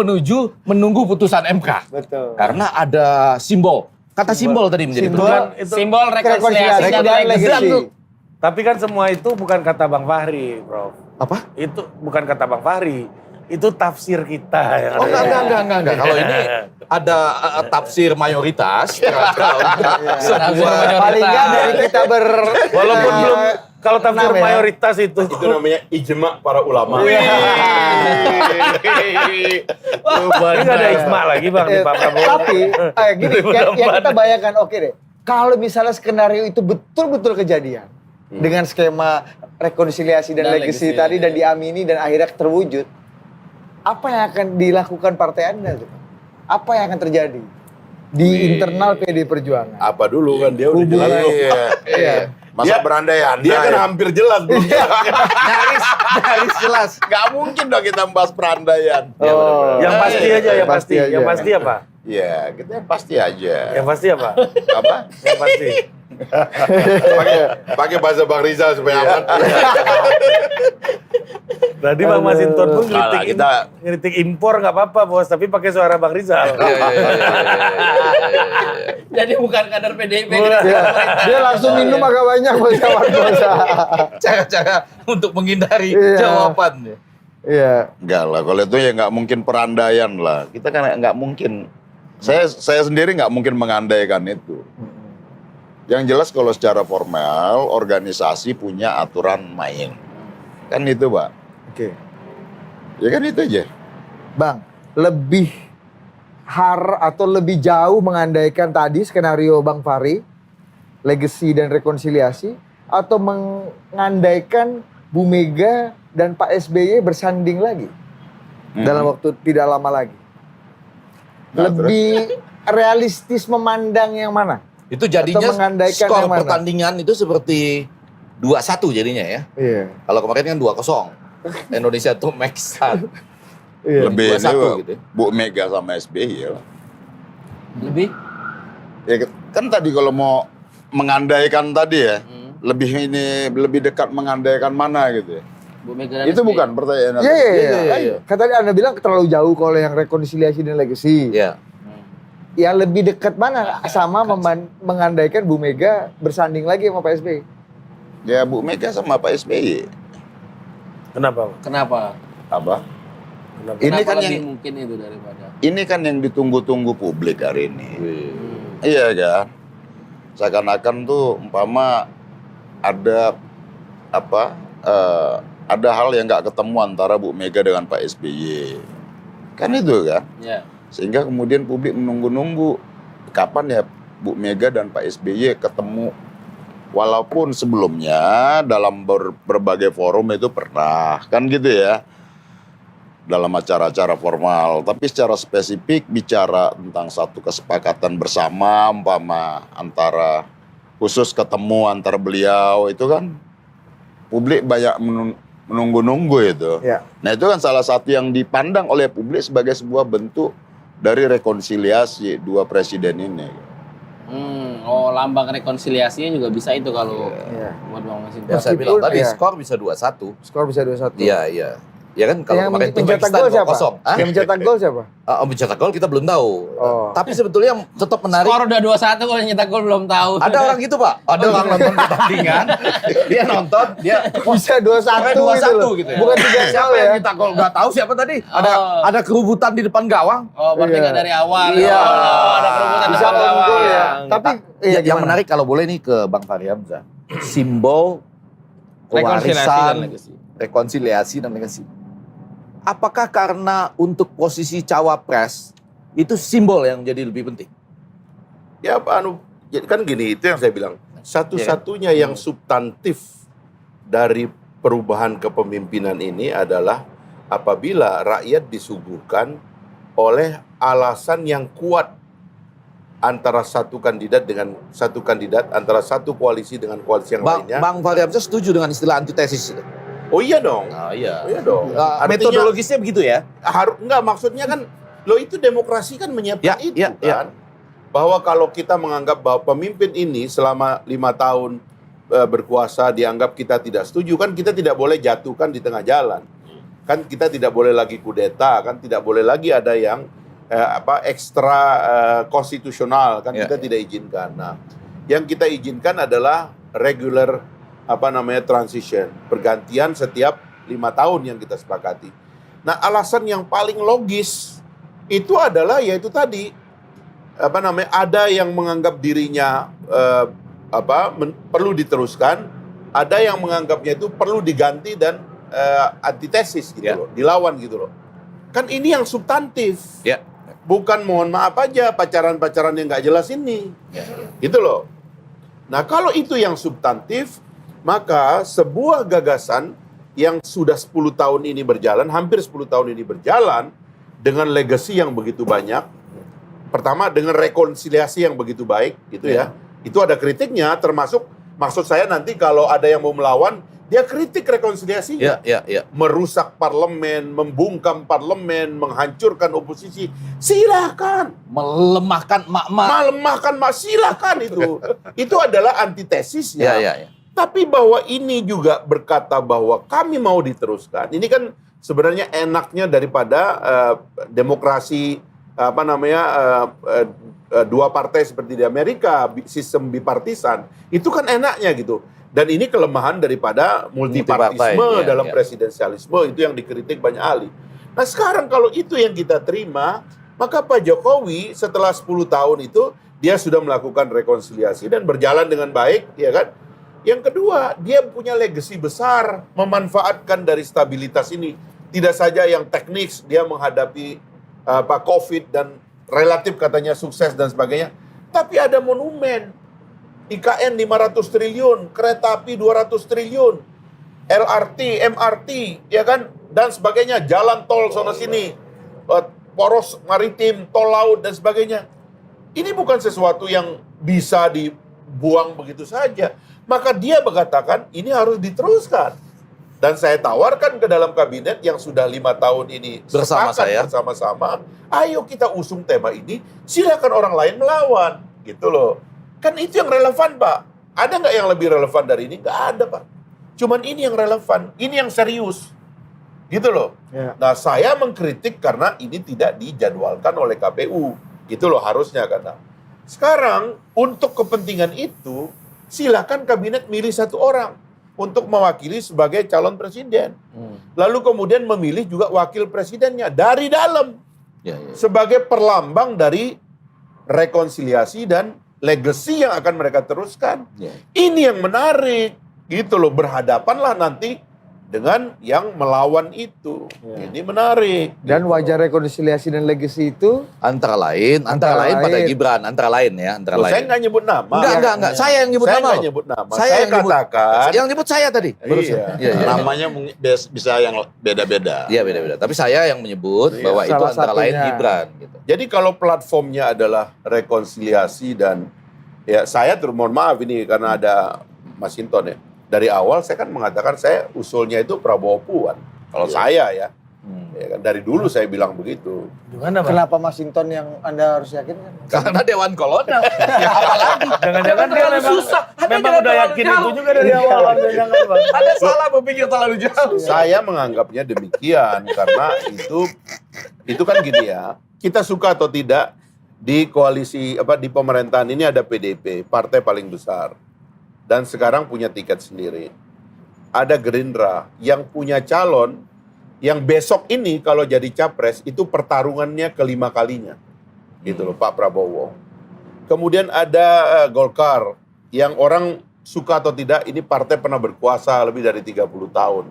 menunggu putusan MK. Betul. Karena ada simbol. Kata simbol tadi menjadi Simbol. penting. Itu, Simbol rekonsiliasi dan dan legacy. legacy. tapi kan semua itu bukan kata Bang Fahri, Prof. Apa? Itu bukan kata Bang Fahri. Itu tafsir kita yang Oh ada. enggak. Kalau ini ada tafsir mayoritas terhadap sebuah Paling nggak dari kita Walaupun belum, kalau tafsir Enam ya. mayoritas itu. Itu namanya ijma para ulama. Ini nggak ada ijma lagi Bang di Pak Prabowo. Tapi gini, yang kita bayangkan oke deh. Kalau misalnya skenario itu betul-betul kejadian dengan skema rekonsiliasi dan legacy tadi dan diamini dan akhirnya terwujud, apa yang akan dilakukan partai Anda? Gitu? Apa yang akan terjadi di internal PD Perjuangan? Apa dulu kan dia udah jelas. Iya. Masa berandai-andai. Dia kan hampir jelas belum. nyaris jelas. Gak mungkin dong kita membahas perandaian. Oh. Yang pasti aja, yang pasti. aja. Yang pasti apa? Ya, kita yang pasti aja. Yang pasti apa? Apa? Yang pasti. Pakai bahasa Bang Rizal supaya aman. Tadi Bang Masinton pun Salah, ngeritik impor nggak apa-apa bos, tapi pakai suara Bang Rizal. Jadi bukan kader PDIP. Dia langsung minum agak banyak kawan dosa. cara-cara untuk menghindari Iya. jawaban. Iya. Enggak lah, kalau itu ya nggak mungkin perandaian lah. Kita kan nggak mungkin. Saya sendiri nggak mungkin mengandaikan itu. Yang jelas kalau secara formal organisasi punya aturan main. Kan itu, Pak. Oke. Ya kan itu aja. Bang, lebih atau lebih jauh mengandaikan tadi skenario Bang Fahri, legacy dan rekonsiliasi, atau mengandaikan Bu Mega dan Pak SBY bersanding lagi dalam waktu tidak lama lagi. Nah, Lebih realistis memandang yang mana? Itu jadinya Atau mengandaikan skor yang mana? pertandingan itu seperti 2-1 jadinya ya. Iya. Kalau kemarin kan 2-0. Indonesia tuh max start. Iya. Lebih 2-1 ini gitu. Bu Mega sama SBY lah. Lebih? Ya kan tadi kalau mau mengandaikan tadi ya, lebih dekat mengandaikan mana gitu ya. Bu Mega dan Itu SBY. bukan pertanyaan. Iya. Ayo. Kan tadi Anda bilang terlalu jauh kalau yang rekonsiliasi dan legacy. Iya. Yang lebih dekat mana sama mengandaikan Bu Mega bersanding lagi sama Pak SBY? Ya Bu Mega sama Pak SBY. Kenapa? Bang? Kenapa? Apa? Kenapa? Ini Kenapa kan lebih yang mungkin itu daripada. ini kan yang ditunggu-tunggu publik hari ini. Iya kan? Seakan-akan tuh umpama ada apa? Ada hal yang nggak ketemu antara Bu Mega dengan Pak SBY. Kan itu kan? Ya. Sehingga kemudian publik menunggu-nunggu kapan ya Bu Mega dan Pak SBY ketemu. Walaupun sebelumnya dalam berbagai forum itu pernah, kan gitu ya. Dalam acara-acara formal, tapi secara spesifik bicara tentang satu kesepakatan bersama umpama antara khusus ketemu antara beliau itu kan publik banyak menunggu-nunggu itu. Ya. Nah itu kan salah satu yang dipandang oleh publik sebagai sebuah bentuk dari rekonsiliasi dua presiden ini. Oh, lambang rekonsiliasinya juga bisa itu kalau Iya. buat Bang Masinton. Ya, saya bilang tadi Iya. skor bisa 2-1. Skor bisa 2-1. Iya. Ya kan kalau Yang kemarin tim mencetak Pakistan gol siapa? 2-0. Hah? Yang mencetak gol siapa? Mencetak gol kita belum tahu. Oh. Tapi sebetulnya yang tetap menarik. Skor udah 2-1 kalau nyetak gol belum tahu. Ada orang gitu Pak. Ada orang nonton pertandingan. Dia nonton. Dia Bisa 2-1 2-1 gitu ya. Bukan 3 siapa gol yang ya. nyetak gol? Gak tahu siapa tadi. Oh. Ada kerubutan di depan gawang. Oh, berarti Iya. nggak dari awal. Iya. Oh, ada kerubutan Bisa depan gawang. gol ya. Tapi Yang gimana? menarik kalau boleh nih ke Bang Fahri Hamzah. Simbol Rekonsiliasi dan kewarisan, legasi. rekonsiliasi dan legasi. Apakah karena untuk posisi cawapres itu simbol yang jadi lebih penting? Ya jadi kan gini, itu yang saya bilang. Satu-satunya yang substantif dari perubahan kepemimpinan ini adalah apabila rakyat disuguhkan oleh alasan yang kuat antara satu kandidat, antara satu koalisi dengan koalisi yang lainnya. Bang Fahri Hamzah setuju dengan istilah antitesis itu? Oh iya dong. Iya. Iya dong. Metodologisnya begitu ya? Enggak, maksudnya kan lo itu demokrasi kan menyiapkan itu ya. kan. Bahwa kalau kita menganggap bahwa pemimpin ini selama 5 tahun berkuasa dianggap kita tidak setuju, kan kita tidak boleh jatuhkan di tengah jalan. Kan kita tidak boleh lagi kudeta, kan tidak boleh lagi ada yang ekstra konstitusional, kan kita tidak izinkan. Nah, yang kita izinkan adalah regular transition, pergantian setiap 5 tahun yang kita sepakati. Nah, alasan yang paling logis itu adalah yaitu tadi ada yang menganggap dirinya perlu diteruskan, ada yang menganggapnya itu perlu diganti dan antitesis gitu loh, dilawan gitu loh. Kan ini yang substantif. Ya. Bukan mohon maaf aja pacaran-pacaran yang nggak jelas ini. Gitu loh. Nah, kalau itu yang substantif, maka sebuah gagasan yang sudah 10 tahun ini berjalan, hampir 10 tahun ini berjalan, dengan legacy yang begitu banyak, pertama dengan rekonsiliasi yang begitu baik, gitu ya. Itu ada kritiknya, termasuk, maksud saya nanti kalau ada yang mau melawan, dia kritik rekonsiliasinya. Merusak parlemen, membungkam parlemen, menghancurkan oposisi, silakan. Melemahkan emak-emak. Silakan itu. Itu adalah antitesisnya. Ya. Tapi bahwa ini juga berkata bahwa kami mau diteruskan. Ini kan sebenarnya enaknya daripada demokrasi dua partai seperti di Amerika, sistem bipartisan. Itu kan enaknya gitu. Dan ini kelemahan daripada multipartisme dalam presidensialisme, itu yang dikritik banyak ahli. Nah, sekarang kalau itu yang kita terima, maka Pak Jokowi setelah 10 tahun itu dia sudah melakukan rekonsiliasi dan berjalan dengan baik, ya kan? Yang kedua, dia punya legacy besar memanfaatkan dari stabilitas ini. Tidak saja yang teknis, dia menghadapi COVID dan relatif katanya sukses dan sebagainya. Tapi ada monumen. IKN 500 triliun, kereta api 200 triliun, LRT, MRT, ya kan? Dan sebagainya, jalan tol sana sini, poros maritim, tol laut dan sebagainya. Ini bukan sesuatu yang bisa dibuang begitu saja. Maka dia mengatakan ini harus diteruskan. Dan saya tawarkan ke dalam kabinet yang sudah 5 tahun ini bersama-sama, ayo kita usung tema ini, silakan orang lain melawan, gitu loh. Kan itu yang relevan, Pak. Ada nggak yang lebih relevan dari ini? Nggak ada, Pak. Cuman ini yang relevan, ini yang serius, gitu loh. Ya. Nah, saya mengkritik karena ini tidak dijadwalkan oleh KPU, gitu loh harusnya karena. Sekarang untuk kepentingan itu, silakan kabinet milih satu orang untuk mewakili sebagai calon presiden. Lalu kemudian memilih juga wakil presidennya dari dalam. Sebagai perlambang dari rekonsiliasi dan legacy yang akan mereka teruskan. Ini yang menarik. Gitu loh, berhadapanlah nanti dengan yang melawan itu. Ini menarik. Dan wajah rekonsiliasi dan legacy itu Antara lain pada Gibran, antara lain. Saya nggak nyebut nama. Enggak. Saya yang nyebut Saya nama. nggak nyebut nama. Saya Saya yang nyebut. katakan. Yang nyebut saya tadi. Iya. Namanya bisa yang beda-beda. Iya beda-beda. Tapi saya yang menyebut bahwa itu Salah antara lain satunya. Gibran. Gitu. Jadi kalau platformnya adalah rekonsiliasi dan ya saya mohon maaf ini karena ada Mas Hinton ya. Dari awal saya kan mengatakan saya usulnya itu Prabowo Puan. Kalau saya ya. Ya kan? Dari dulu saya bilang begitu. Gimana, Bang? Kenapa Masinton yang Anda harus yakinkan? Karena Dewan Kolonel. Ya, apalagi? Jangan-jangan dia Terlalu memang, susah. Anda memang jangan udah terlalu yakin jauh. itu juga dari awal. Jangan, Bang. Ada salah berpikir terlalu jauh. Saya menganggapnya demikian karena itu kan gini ya. Kita suka atau tidak di koalisi di pemerintahan ini ada PDIP, partai paling besar. Dan sekarang punya tiket sendiri. Ada Gerindra yang punya calon yang besok ini kalau jadi capres itu pertarungannya kelima kalinya. Gitu loh, Pak Prabowo. Kemudian ada Golkar yang orang suka atau tidak ini partai pernah berkuasa lebih dari 30 tahun.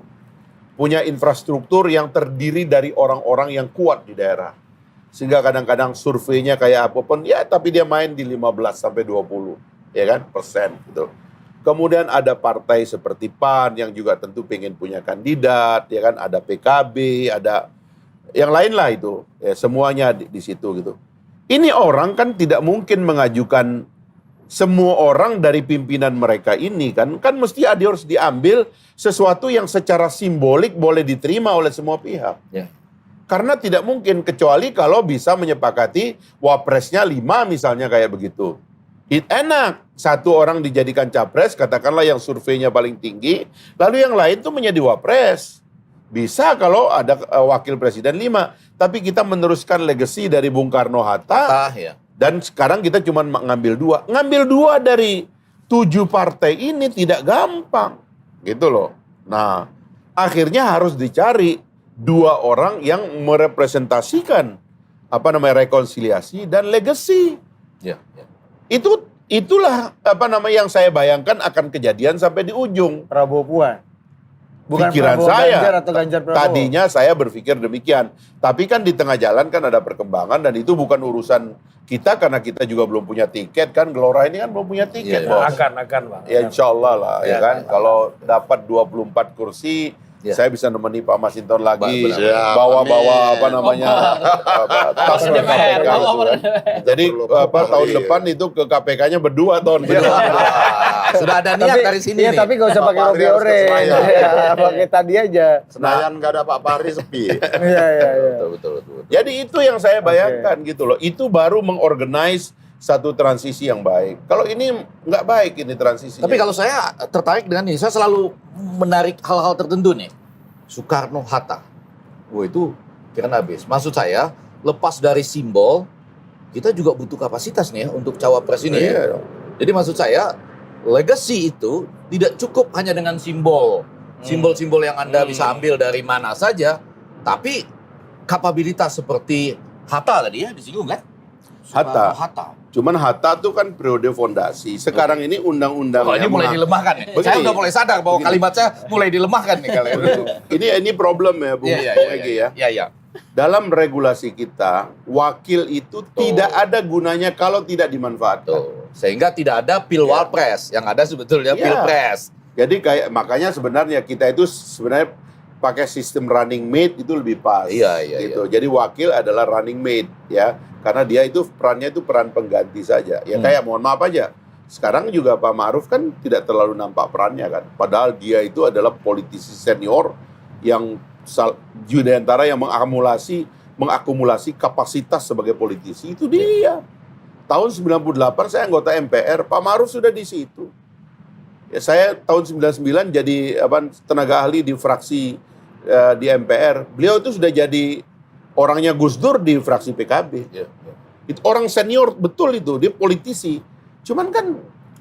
Punya infrastruktur yang terdiri dari orang-orang yang kuat di daerah. Sehingga kadang-kadang surveinya kayak apapun, ya tapi dia main di 15 sampai 20 ya kan, persen gitu. Kemudian ada partai seperti PAN yang juga tentu pengen punya kandidat, ya kan, ada PKB, ada yang lain lah itu, ya, semuanya di situ gitu. Ini orang kan tidak mungkin mengajukan semua orang dari pimpinan mereka ini kan mesti harus diambil sesuatu yang secara simbolik boleh diterima oleh semua pihak. Ya. Karena tidak mungkin kecuali kalau bisa menyepakati wapresnya 5 misalnya kayak begitu. Enak, satu orang dijadikan capres, katakanlah yang surveinya paling tinggi, lalu yang lain tuh menjadi wapres. Bisa kalau ada wakil presiden 5, tapi kita meneruskan legacy dari Bung Karno-Hatta, Ya. dan sekarang kita cuma ngambil 2. Ngambil 2 dari 7 partai ini tidak gampang, gitu loh. Nah, akhirnya harus dicari 2 orang yang merepresentasikan rekonsiliasi dan legacy. Ya. Itulah yang saya bayangkan akan kejadian sampai di ujung. Prabowo Puan. Bukan Pikiran Prabowo saya. Ganjar atau Ganjar Prabowo. Tadinya saya berpikir demikian. Tapi kan di tengah jalan kan ada perkembangan dan itu bukan urusan kita karena kita juga belum punya tiket kan. Gelora ini kan belum punya tiket, Iya, Bos. Akan, Bang. Ya insya Allah lah, ya kan. Kalau dapat 24 kursi, Ya. saya bisa nemeni Pak Masinton lagi. Siap, Bawa-bawa amin. tas ke KPK DPR, gitu kan. Jadi tahun Iya. depan itu ke KPK-nya berdua tahun Sudah ada niat dari sini nih. Tapi gak usah pakai Pak Robi Fahri harus ke Orange. Senayan. Ya, pakai tadi aja. Senayan nggak ada Pak Fahri sepi. Iya. Betul. Jadi itu yang saya bayangkan gitu loh. Itu baru mengorganize satu transisi yang baik. Kalau ini nggak baik ini transisinya. Tapi kalau saya tertarik dengan ini, saya selalu menarik hal-hal tertentu nih. Soekarno-Hatta. Wah itu kira habis. Maksud saya, lepas dari simbol, kita juga butuh kapasitas nih ya untuk cawapres ini. Iya. Jadi maksud saya, legacy itu tidak cukup hanya dengan simbol. Simbol-simbol yang Anda bisa ambil dari mana saja. Tapi kapabilitas seperti Hatta tadi ya disinggung kan? Hatta. Cuman Hatta tuh kan periode fondasi. Sekarang ini undang-undang Oh, ini mulai dilemahkan ya. Saya udah mulai sadar bahwa kalimat saya mulai dilemahkan nih kalian. ini problem ya, Bung Egi ya. Iya. Dalam regulasi kita, wakil itu tidak ada gunanya kalau tidak dimanfaatkan. Tuh. Sehingga tidak ada pilwalpres, yang ada sebetulnya Iya. pilpres. Jadi makanya sebenarnya kita itu sebenarnya pakai sistem running mate itu lebih pas. Iya. Gitu. Jadi wakil adalah running mate ya. Karena dia itu perannya itu peran pengganti saja. Ya kayak mohon maaf aja. Sekarang juga Pak Ma'ruf kan tidak terlalu nampak perannya kan. Padahal dia itu adalah politisi senior yang di antara yang mengakumulasi kapasitas sebagai politisi itu dia. Tahun 98 saya anggota MPR, Pak Ma'ruf sudah di situ. Ya, saya tahun 99 jadi tenaga ahli di fraksi di MPR. Beliau itu sudah jadi orangnya Gus Dur di fraksi PKB. Itu orang senior betul itu, dia politisi. Cuman kan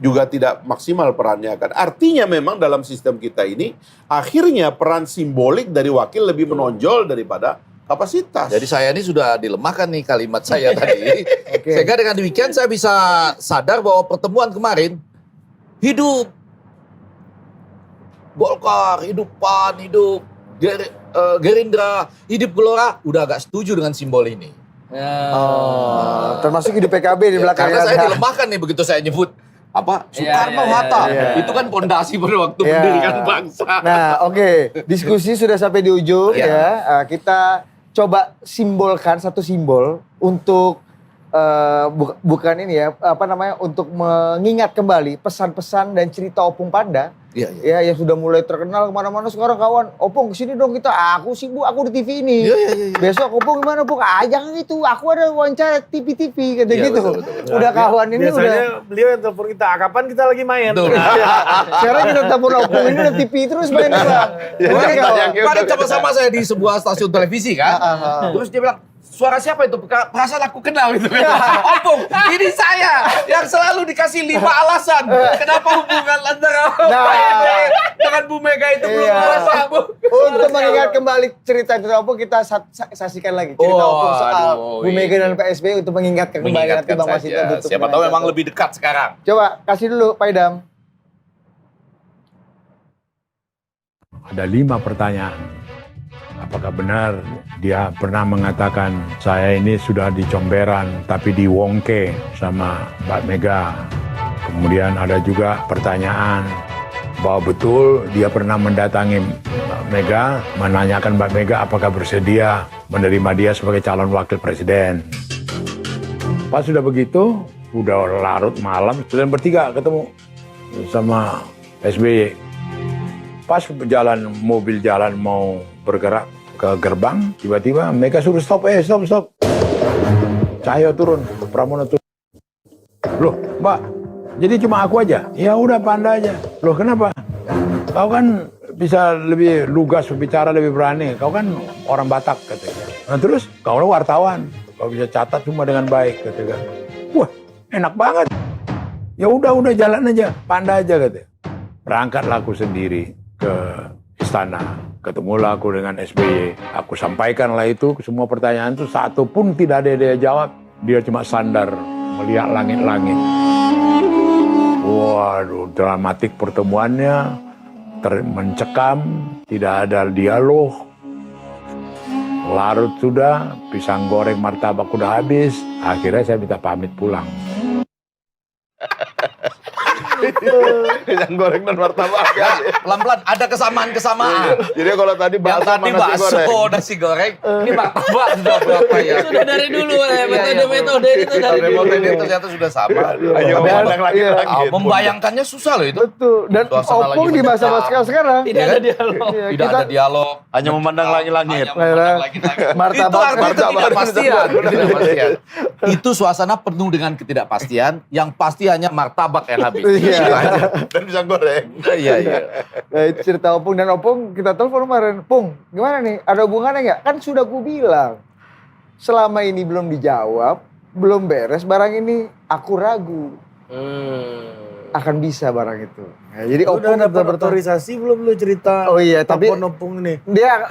juga tidak maksimal perannya kan. Artinya memang dalam sistem kita ini akhirnya peran simbolik dari wakil lebih menonjol daripada kapasitas. Jadi saya ini sudah dilemahkan nih kalimat saya tadi. Sehingga dengan demikian saya bisa sadar bahwa pertemuan kemarin hidup Golkar, hidup PAN, hidup Gerindra, hidup Gelora, udah agak setuju dengan simbol ini. Termasuk hidup PKB di belakang. Karena saya dilemahkan nih begitu saya nyebut Soekarno-Hatta. Itu kan pondasi pada waktu mendirikan bangsa. Nah, diskusi sudah sampai di ujung ya. Kita coba simbolkan satu simbol untuk bukan ini ya, untuk mengingat kembali pesan-pesan dan cerita Opung Panda Iya. Ya, yang sudah mulai terkenal kemana-mana sekarang kawan. Opung kesini dong kita. Aku sibuk, aku di TV ini. Iya. Besok Opung gimana Opung? Jangan itu. Aku ada wawancara TV kata Iya, gitu. betul. Udah kawan ini Biasanya udah. beliau yang telepon kita, kapan kita lagi main? Betul. Sekarang kita telepon Opung ini udah TV terus main Bang. Gimana kawan? Kemarin sama-sama saya di sebuah stasiun televisi kan. Terus dia bilang, suara siapa itu? Perasaan aku kenal itu. Opung, ini saya yang selalu dikasih 5 alasan kenapa hubungan antara dengan Bu Mega itu belum selesai, Bu. Untuk mengingat kembali cerita Opung, kita saksikan lagi cerita Opung soal Bu Mega dan Pak SBY untuk mengingatkan kembali nanti Bang Mas Hinton tutup. Siapa tahu memang lebih dekat sekarang. Coba kasih dulu Pak Idam. Ada 5 pertanyaan. Apakah benar dia pernah mengatakan saya ini sudah di Comberan tapi di Wongke sama Mbak Mega. Kemudian ada juga pertanyaan bahwa betul dia pernah mendatangi Mbak Mega, menanyakan Mbak Mega apakah bersedia menerima dia sebagai calon wakil presiden. Pas sudah begitu, udah larut malam, sudah bertiga ketemu sama SBY. Pas mobil jalan mau bergerak ke gerbang, tiba-tiba Mega suruh stop. Cahyo turun, Pramono turun. Loh, Mbak, jadi cuma aku aja? Ya udah, Pak Anda aja. Loh, kenapa? Kau kan bisa lebih lugas berbicara, lebih berani. Kau kan orang Batak, katanya. Nah terus, kau wartawan. Kau bisa catat semua dengan baik, katanya. Wah, enak banget. Ya udah jalan aja, Pak Anda aja, katanya. Berangkatlah aku sendiri ke istana. Ketemulah aku dengan SBY. Aku sampaikanlah itu, semua pertanyaan itu satu pun tidak ada dia jawab. Dia cuma sandar melihat langit-langit. Waduh, dramatik pertemuannya, mencekam, tidak ada dialog. Larut sudah, pisang goreng martabak udah habis. Akhirnya saya minta pamit pulang. Pisang goreng dan martabak. Pelan-pelan, ada kesamaan-kesamaan. Jadi kalau tadi Yang bakso tadi sama nasi bakso, goreng. nasi goreng, ini martabak sudah berapa ya? Sudah dari dulu ya, metode itu dari dulu. Metode itu ternyata sudah sama. Ayo memandang langit-langit. Membayangkannya susah loh itu. Betul. Dan Suasana Opung lagi di masa-masa mencekam. sekarang. Tidak ada dialog. Iya, Tidak ada dialog. Hanya memandang langit-langit. Hanya memandang langit-langit. Itu Martabak, artinya martabak. ketidakpastian. Ketidakpastian. Itu suasana penuh dengan ketidakpastian. Yang pasti hanya martabak yang habis. Iya. Itu aja. Dan pisang goreng. Iya. Nah, itu cerita Opung dan Opung kita telepon kemarin. Pung, gimana nih? Ada hubungannya nggak? Kan sudah gue bilang. Selama ini belum dijawab, belum beres barang ini, aku ragu. Akan bisa barang itu. Nah, jadi Udah Opung dapat bertanya. otorisasi belum lu cerita? Oh iya, tapi- Opung ini. Dia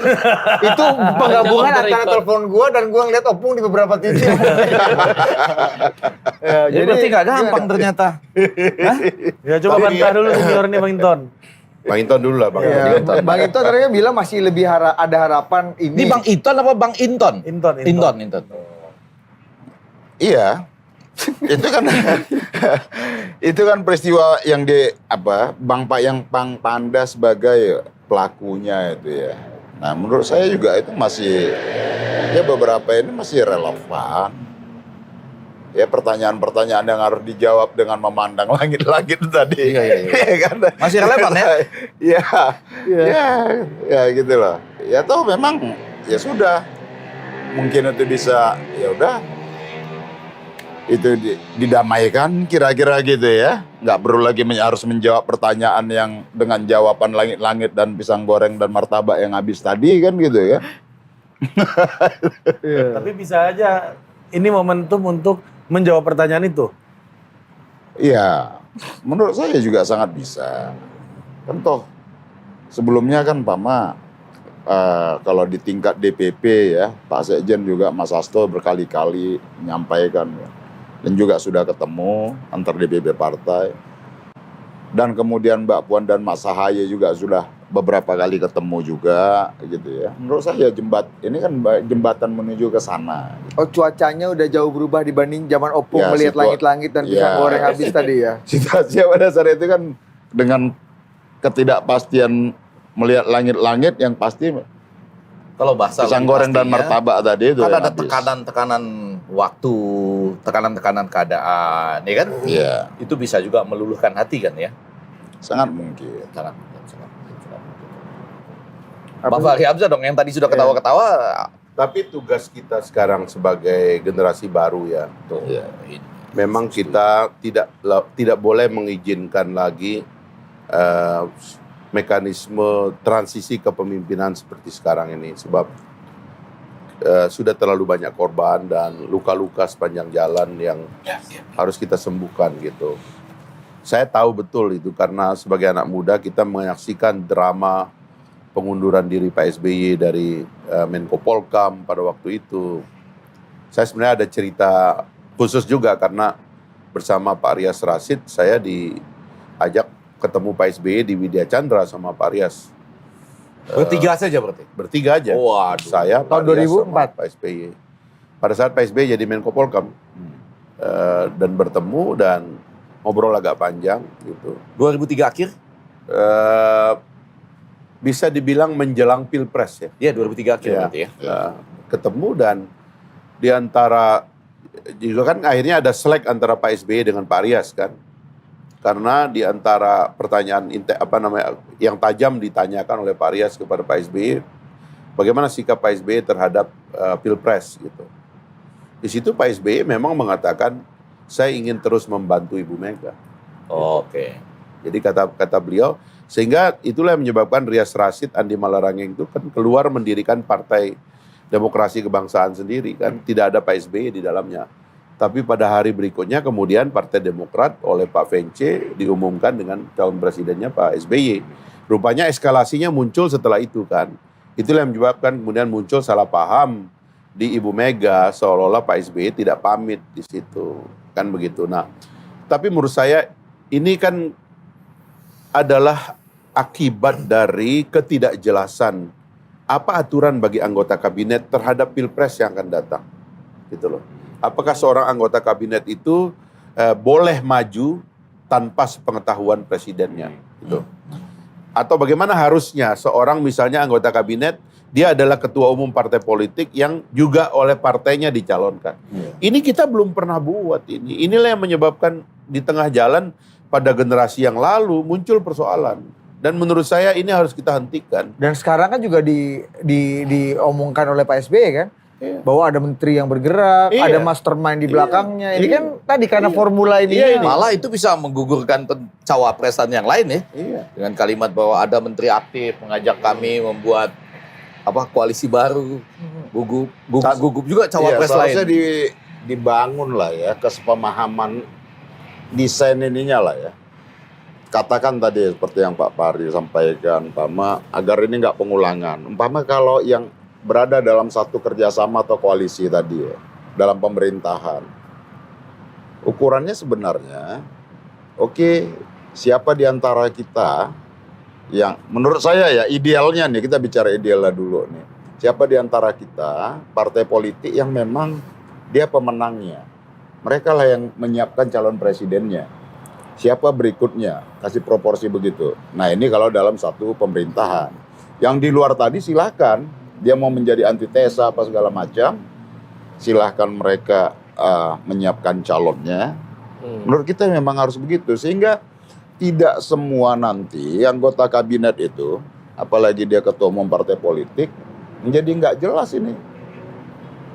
itu penggabungan Jawab dari antara Tor. telepon gua dan gua ngeliat Opung di beberapa titik. Ya, Jadi berarti nggak gampang ternyata. Ya coba bantah dulu senior nih Bang Inton. Bang Inton dulu lah, Bang. Ya, Bang Ito ternyata bilang masih lebih ada harapan ini. Ini Bang Inton apa Bang Inton? Inton. Inton. Iya. Itu kan itu kan peristiwa yang Bang Pak yang Panda sebagai pelakunya itu ya. Nah, menurut saya juga itu masih ya beberapa ini masih relevan. Ya pertanyaan-pertanyaan yang harus dijawab dengan memandang langit-langit tadi. Iya. Iya kan? Masih relevan ya? Iya. Ya gitu loh. Ya toh memang ya sudah. Mungkin itu bisa ya udah itu didamaikan kira-kira gitu ya. Nggak perlu lagi harus menjawab pertanyaan yang dengan jawaban langit-langit dan pisang goreng dan martabak yang habis tadi kan gitu ya. Tapi bisa aja ini momentum untuk menjawab pertanyaan itu. Iya, menurut saya juga sangat bisa. Kan toh sebelumnya kan Pama kalau di tingkat DPP ya, Pak Sekjen juga Mas Hasto berkali-kali menyampaikan dan juga sudah ketemu antar DPP partai. Dan kemudian Mbak Puan dan Mas Ahaye juga sudah beberapa kali ketemu juga gitu ya. Menurut saya ini kan jembatan menuju ke sana. Oh, cuacanya udah jauh berubah dibanding zaman Opung Ya, melihat langit-langit dan pisang ya. goreng habis tadi ya. Situasi pada saat itu kan dengan ketidakpastian melihat langit-langit yang pasti Kalau bahasa pisang lebih goreng dan pastinya, martabak tadi itu kan yang ada habis. tekanan-tekanan waktu, tekanan-tekanan keadaan, ya kan? Iya. Itu bisa juga meluluhkan hati kan ya. Sangat mungkin. Sangat mungkin, sangat mungkin, sangat mungkin. Bang Fahri Hamzah dong yang tadi sudah ketawa-ketawa. Tapi tugas kita sekarang sebagai generasi baru ya, Iya. memang kita tidak boleh mengizinkan lagi mekanisme transisi kepemimpinan seperti sekarang ini, sebab sudah terlalu banyak korban dan luka-luka sepanjang jalan yang harus kita sembuhkan gitu. Saya tahu betul itu karena sebagai anak muda kita menyaksikan drama pengunduran diri Pak SBY dari Menko Polkam pada waktu itu. Saya sebenarnya ada cerita khusus juga karena bersama Pak Rias Rasid saya diajak ketemu Pak SBY di Widya Chandra sama Pak Rias. Bertiga saja berarti? Bertiga aja. Waduh. Saya, Pak Tahun Rias 2004. sama Pak SBY. Pada saat Pak SBY jadi Menko Polkam. Dan bertemu dan ngobrol agak panjang gitu. 2003 akhir? Bisa dibilang menjelang Pilpres ya. Iya 2003 akhir Ya. berarti ya. Ketemu dan di antara juga kan akhirnya ada selek antara Pak SBY dengan Pak Rias kan. Karena di antara pertanyaan yang tajam ditanyakan oleh Pak Rias kepada Pak SBY, bagaimana sikap Pak SBY terhadap Pilpres gitu. Di situ Pak SBY memang mengatakan saya ingin terus membantu Ibu Mega. Oke. Jadi kata beliau, sehingga itulah yang menyebabkan Rias Rasid, Andi Malarangeng itu kan keluar mendirikan Partai Demokrasi Kebangsaan sendiri kan, tidak ada Pak SBY di dalamnya. Tapi pada hari berikutnya kemudian Partai Demokrat oleh Pak Vence diumumkan dengan calon presidennya Pak SBY. Rupanya eskalasinya muncul setelah itu kan. Itulah yang menyebabkan kemudian muncul salah paham di Ibu Mega seolah-olah Pak SBY tidak pamit di situ. Kan begitu. Nah, tapi menurut saya ini kan adalah akibat dari ketidakjelasan apa aturan bagi anggota kabinet terhadap Pilpres yang akan datang. Gitu loh. Apakah seorang anggota kabinet itu boleh maju tanpa sepengetahuan presidennya? Gitu. Atau bagaimana harusnya seorang misalnya anggota kabinet, dia adalah ketua umum partai politik yang juga oleh partainya dicalonkan. Ini kita belum pernah buat ini. Inilah yang menyebabkan di tengah jalan pada generasi yang lalu muncul persoalan. Dan menurut saya ini harus kita hentikan. Dan sekarang kan juga diomongkan oleh Pak SBY kan, bahwa ada menteri yang bergerak, Iya. ada mastermind di belakangnya. Ini Iya. kan tadi karena formula ini. Malah itu bisa menggugurkan cawapresan yang lain ya. Iya. Dengan kalimat bahwa ada menteri aktif mengajak kami membuat koalisi baru. Gugup juga cawapres lain. Seharusnya dibangun lah ya kesepemahaman desain ininya lah ya. Katakan tadi seperti yang Pak Fahri sampaikan, umpama agar ini nggak pengulangan. Umpama kalau yang berada dalam satu kerjasama atau koalisi tadi ya, dalam pemerintahan, ukurannya sebenarnya, oke, siapa di antara kita yang menurut saya ya idealnya nih, kita bicara idealnya dulu nih, siapa di antara kita partai politik yang memang dia pemenangnya, mereka lah yang menyiapkan calon presidennya. Siapa berikutnya, kasih proporsi begitu. Nah ini kalau dalam satu pemerintahan. Yang di luar tadi silahkan, dia mau menjadi antitesa apa segala macam, silahkan mereka menyiapkan calonnya. Menurut kita memang harus begitu, sehingga tidak semua nanti anggota kabinet itu, apalagi dia ketua umum partai politik, menjadi nggak jelas ini.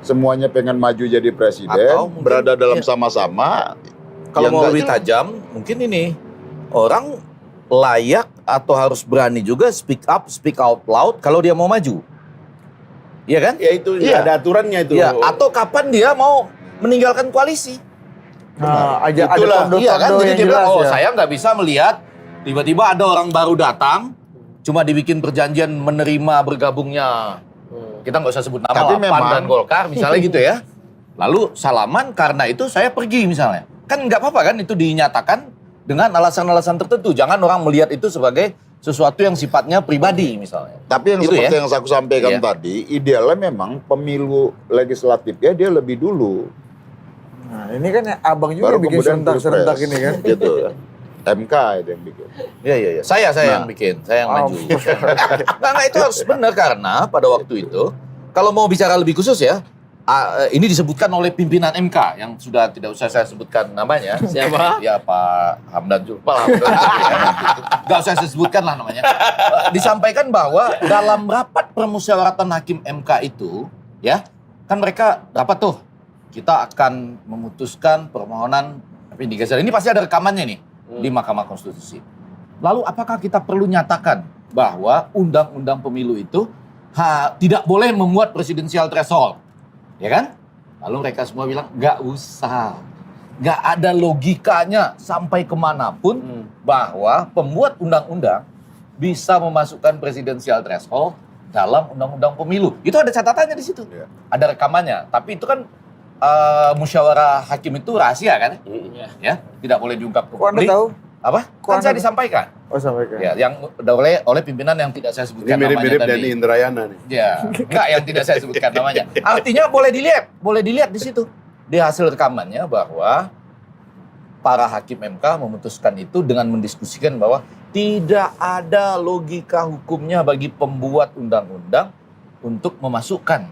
Semuanya pengen maju jadi presiden, Atau mungkin, berada dalam sama-sama. Kalau yang mau nggak lebih jelas. tajam, mungkin ini orang layak atau harus berani juga speak up, speak out loud kalau dia mau maju. Iya kan? Ya itu Iya. ada aturannya itu. Iya. Atau kapan dia mau meninggalkan koalisi? Nah, ada Itulah, tondo-tondo Iya kan? Jadi yang dia bilang, jelas oh ya. saya nggak bisa melihat tiba-tiba ada orang baru datang, cuma dibikin perjanjian menerima bergabungnya. Kita nggak usah sebut nama Tapi PAN memang- dan Golkar misalnya gitu ya. Lalu salaman karena itu saya pergi misalnya. Kan nggak apa-apa kan itu dinyatakan dengan alasan-alasan tertentu. Jangan orang melihat itu sebagai sesuatu yang sifatnya pribadi misalnya. Tapi yang Itu seperti ya? yang aku sampaikan Iya. tadi, idealnya memang pemilu legislatifnya dia lebih dulu. Nah, ini kan abang juga Baru bikin kemudian serentak-serentak pilpres. ini kan. Gitu ya. MK itu yang bikin. Iya. Saya Nah. yang bikin, saya yang maju. Nah, itu harus benar karena pada waktu itu kalau mau bicara lebih khusus ya, ini disebutkan oleh pimpinan MK yang sudah tidak usah saya sebutkan namanya. Siapa? Ya Pak Hamdan Zulfa. Gak usah saya sebutkan lah namanya. Disampaikan bahwa dalam rapat permusyawaratan hakim MK itu, ya kan mereka rapat tuh, kita akan memutuskan permohonan vindikasi. Ini pasti ada rekamannya nih di Mahkamah Konstitusi. Lalu apakah kita perlu nyatakan bahwa undang-undang pemilu itu tidak boleh memuat presidensial threshold? Ya kan? Lalu mereka semua bilang, nggak usah. Nggak ada logikanya sampai kemanapun bahwa pembuat undang-undang bisa memasukkan presidensial threshold dalam undang-undang pemilu. Itu ada catatannya di situ. Ada rekamannya. Tapi itu kan musyawarah hakim itu rahasia kan? Ya, tidak boleh diungkap ke Kok Anda publik. tahu? Apa? Kok Kan saya Anda- disampaikan. Oh, sampaikan. Ya, yang oleh pimpinan yang tidak saya Ini sebutkan namanya mirip-mirip tadi. Denny Indrayana nih. Ya, enggak yang tidak saya sebutkan namanya. Artinya boleh dilihat di situ di hasil rekamannya bahwa para hakim MK memutuskan itu dengan mendiskusikan bahwa tidak ada logika hukumnya bagi pembuat undang-undang untuk memasukkan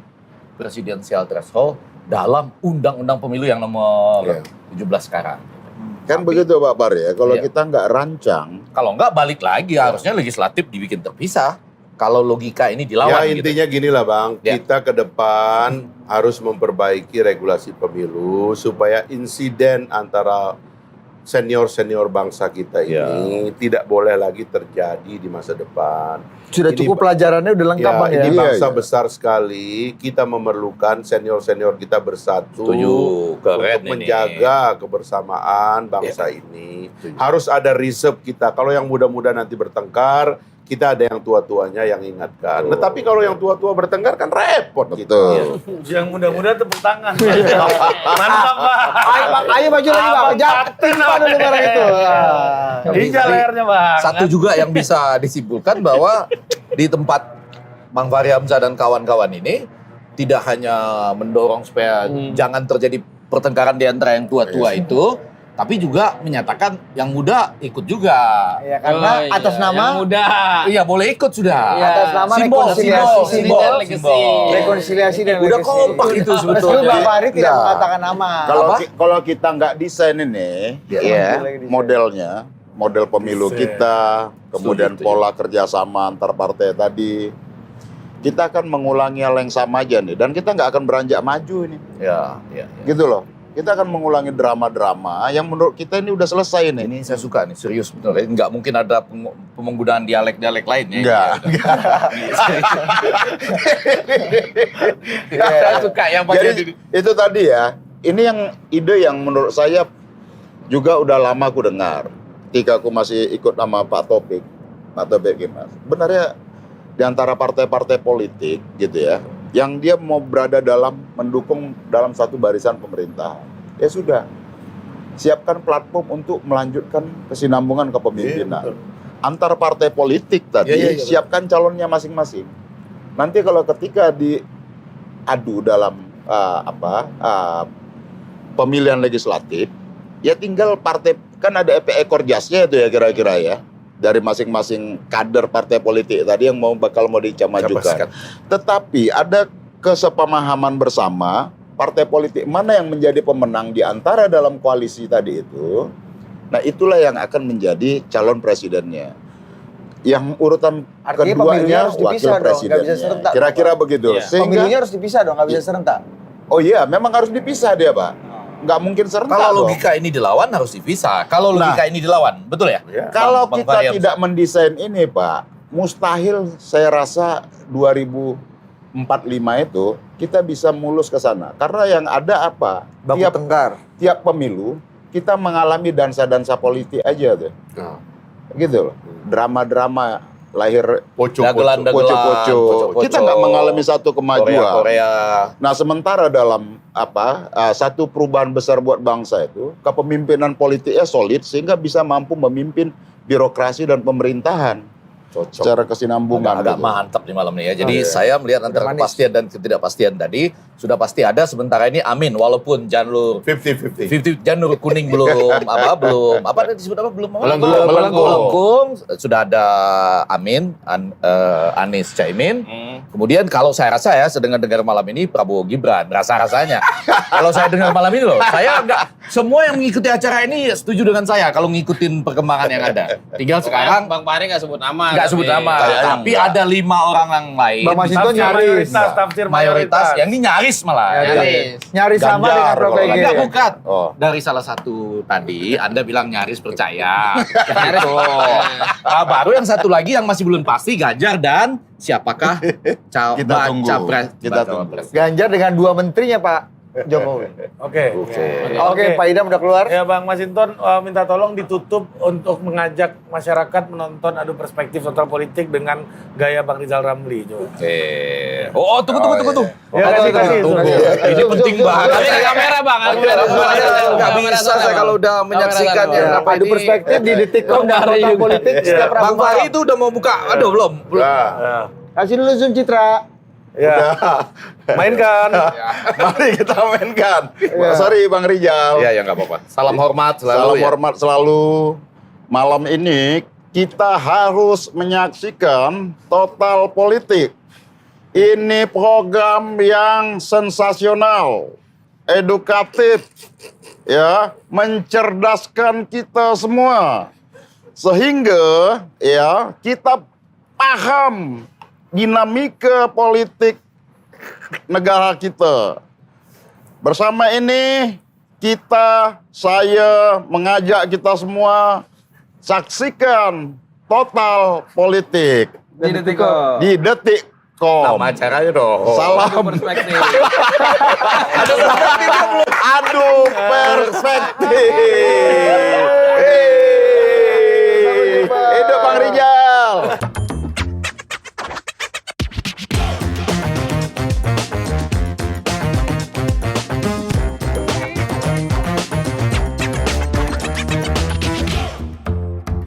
presidensial threshold dalam undang-undang pemilu yang nomor 17 sekarang. Kan begitu Pak Bar ya, kalau Iya. kita nggak rancang, Kalau enggak balik lagi, harusnya legislatif dibikin terpisah. Kalau logika ini dilawan Ya gitu. intinya gini lah Bang, Ya. kita ke depan harus memperbaiki regulasi pemilu supaya insiden antara senior-senior bangsa kita ini tidak boleh lagi terjadi di masa depan. Sudah Ini cukup pelajarannya udah lengkap Ya, Bang ya. ini Iya, bangsa iya. besar sekali, kita memerlukan senior-senior kita bersatu Setuju, keren untuk menjaga kebersamaan bangsa ini. Harus ada reserve kita. Kalau yang muda-muda nanti bertengkar, kita ada yang tua-tuanya yang ingatkan. Nah, tapi kalau yang tua-tua bertengkar kan repot gitu. betul. Yang muda-muda tepuk tangan. Mantap, Pak. Ayo maju lagi Bang. Jangan timpa dulu barang itu. Injak lehernya, Bang. Satu juga yang bisa disimpulkan bahwa di tempat Bang Fahri Hamzah dan kawan-kawan ini tidak hanya mendorong supaya jangan terjadi pertengkaran di antara yang tua-tua itu, tapi juga menyatakan yang muda ikut juga. Ya karena atas nama yang muda. Iya, boleh ikut sudah. Iya. atas nama Simbol, rekonsiliasi, simbol, dan legacy. rekonsiliasi dan Udah legacy. kompak itu sebetulnya. Meskipun Bang Fahri tidak Enggak. mengatakan nama. Kalau kita nggak desain ini, Ya. ya Lagi desain. modelnya, model pemilu kita, kemudian Setuju. pola kerjasama antar partai tadi, kita akan mengulangi hal yang sama aja nih, dan kita nggak akan beranjak maju ini, Ya, ya, ya. gitu loh. Kita akan mengulangi drama-drama yang menurut kita ini udah selesai nih. Ini saya suka nih, serius betul. Nggak mungkin ada penggunaan dialek-dialek lain ya. Nggak. Saya suka yang Jadi itu tadi ya, ini yang ide yang menurut saya juga udah lama aku dengar. Ketika aku masih ikut sama Pak Topik gimana? Sebenarnya di antara partai-partai politik gitu ya, yang dia mau berada mendukung dalam satu barisan pemerintahan, ya sudah siapkan platform untuk melanjutkan kesinambungan kepemimpinan. Antar partai politik tadi Iya, iya, iya. siapkan calonnya masing-masing. Nanti kalau ketika diadu dalam pemilihan legislatif, ya tinggal partai, kan ada ekor jasnya itu ya kira-kira ya, dari masing-masing kader partai politik tadi yang mau dimajukan. Tetapi ada kesepemahaman bersama partai politik mana yang menjadi pemenang di antara dalam koalisi tadi itu. Nah, itulah yang akan menjadi calon presidennya. Yang urutan Artinya pemilunya keduanya harus dipisah wakil dong, nggak bisa presidennya. serentak. Kira-kira begitu. Iya. Sehingga Pemilunya harus dipisah dong, nggak bisa serentak. oh iya, memang harus dipisah dia, Pak. Nggak mungkin serentak Kalau dong. logika ini dilawan harus dipisah. Kalau Nah. logika ini dilawan, betul ya? Kalau Bang kita Fahri tidak mendesain ini, Pak, mustahil saya rasa 2045 itu kita bisa mulus ke sana. Karena yang ada apa? Baku Tiap tengkar. tiap pemilu kita mengalami dansa-dansa politik aja tuh. Nah, Gitu loh. Drama-drama lahir Dagelan-dagelan, poco-poco. poco-poco. Kita nggak mengalami satu kemajuan. Korea. Nah, sementara dalam satu perubahan besar buat bangsa itu, kepemimpinan politiknya solid sehingga bisa mampu memimpin birokrasi dan pemerintahan secara kesinambungan. Agak gitu. mantap di malam ini ya. Jadi saya melihat antara manis. kepastian dan ketidakpastian tadi, sudah pasti ada. Sementara ini Amin, walaupun jalur 50-50. janur kuning belum disebut apa belum melengkung sudah ada Amin Anies Caimin. Kemudian kalau saya rasa ya dengar malam ini Prabowo Gibran rasanya kalau saya dengar malam ini loh saya enggak semua yang mengikuti acara ini setuju dengan saya kalau ngikutin perkembangan yang ada. Tinggal sekarang Bang Fahri nggak sebut nama. tapi ada 5 orang yang lain. Bang Masinton nyaris. Tafsir Mayoritas yang ini nyaris malah. Nyaris sama Ganjar, dengan Prof. kalau EG. Enggak, bukan. Oh. Dari salah satu tadi, Anda bilang nyaris percaya. Nyaris. Baru yang satu lagi yang masih belum pasti, Ganjar dan siapakah Kita tunggu. capres. Kita tunggu. Ganjar dengan 2 menterinya Pak Jokowi. Oke. Oke, Pak Idam udah keluar. Ya Bang Masinton minta tolong ditutup untuk mengajak masyarakat menonton adu perspektif total politik dengan gaya Bang Rizal Ramli. Coba. Oh, tunggu. Ya, kasih. Ini penting banget. Tapi ke kamera Bang. Nggak bisa saya kalau udah menyaksikannya. Ya, Apa adu ini? perspektif di detik.com dan total politik setiap Bang Rabu Fahri malam. itu udah mau buka. Aduh, belum. Nah, Ya. Kasih dulu Zoom Citra. Ya. Mainkan. Mari kita mainkan. Sorry Bang Rijal. Iya, ya nggak apa-apa. Salam hormat selalu. Salam ya. hormat selalu. Malam ini kita harus menyaksikan Total Politik. Ini program yang sensasional, edukatif, ya, mencerdaskan kita semua. Sehingga ya kita paham dinamika politik negara kita. Bersama ini saya mengajak kita semua saksikan Total Politik Di Detik.com. di Detik.com. Nama acaranya dong. Salam Perspektif. adu perspektif.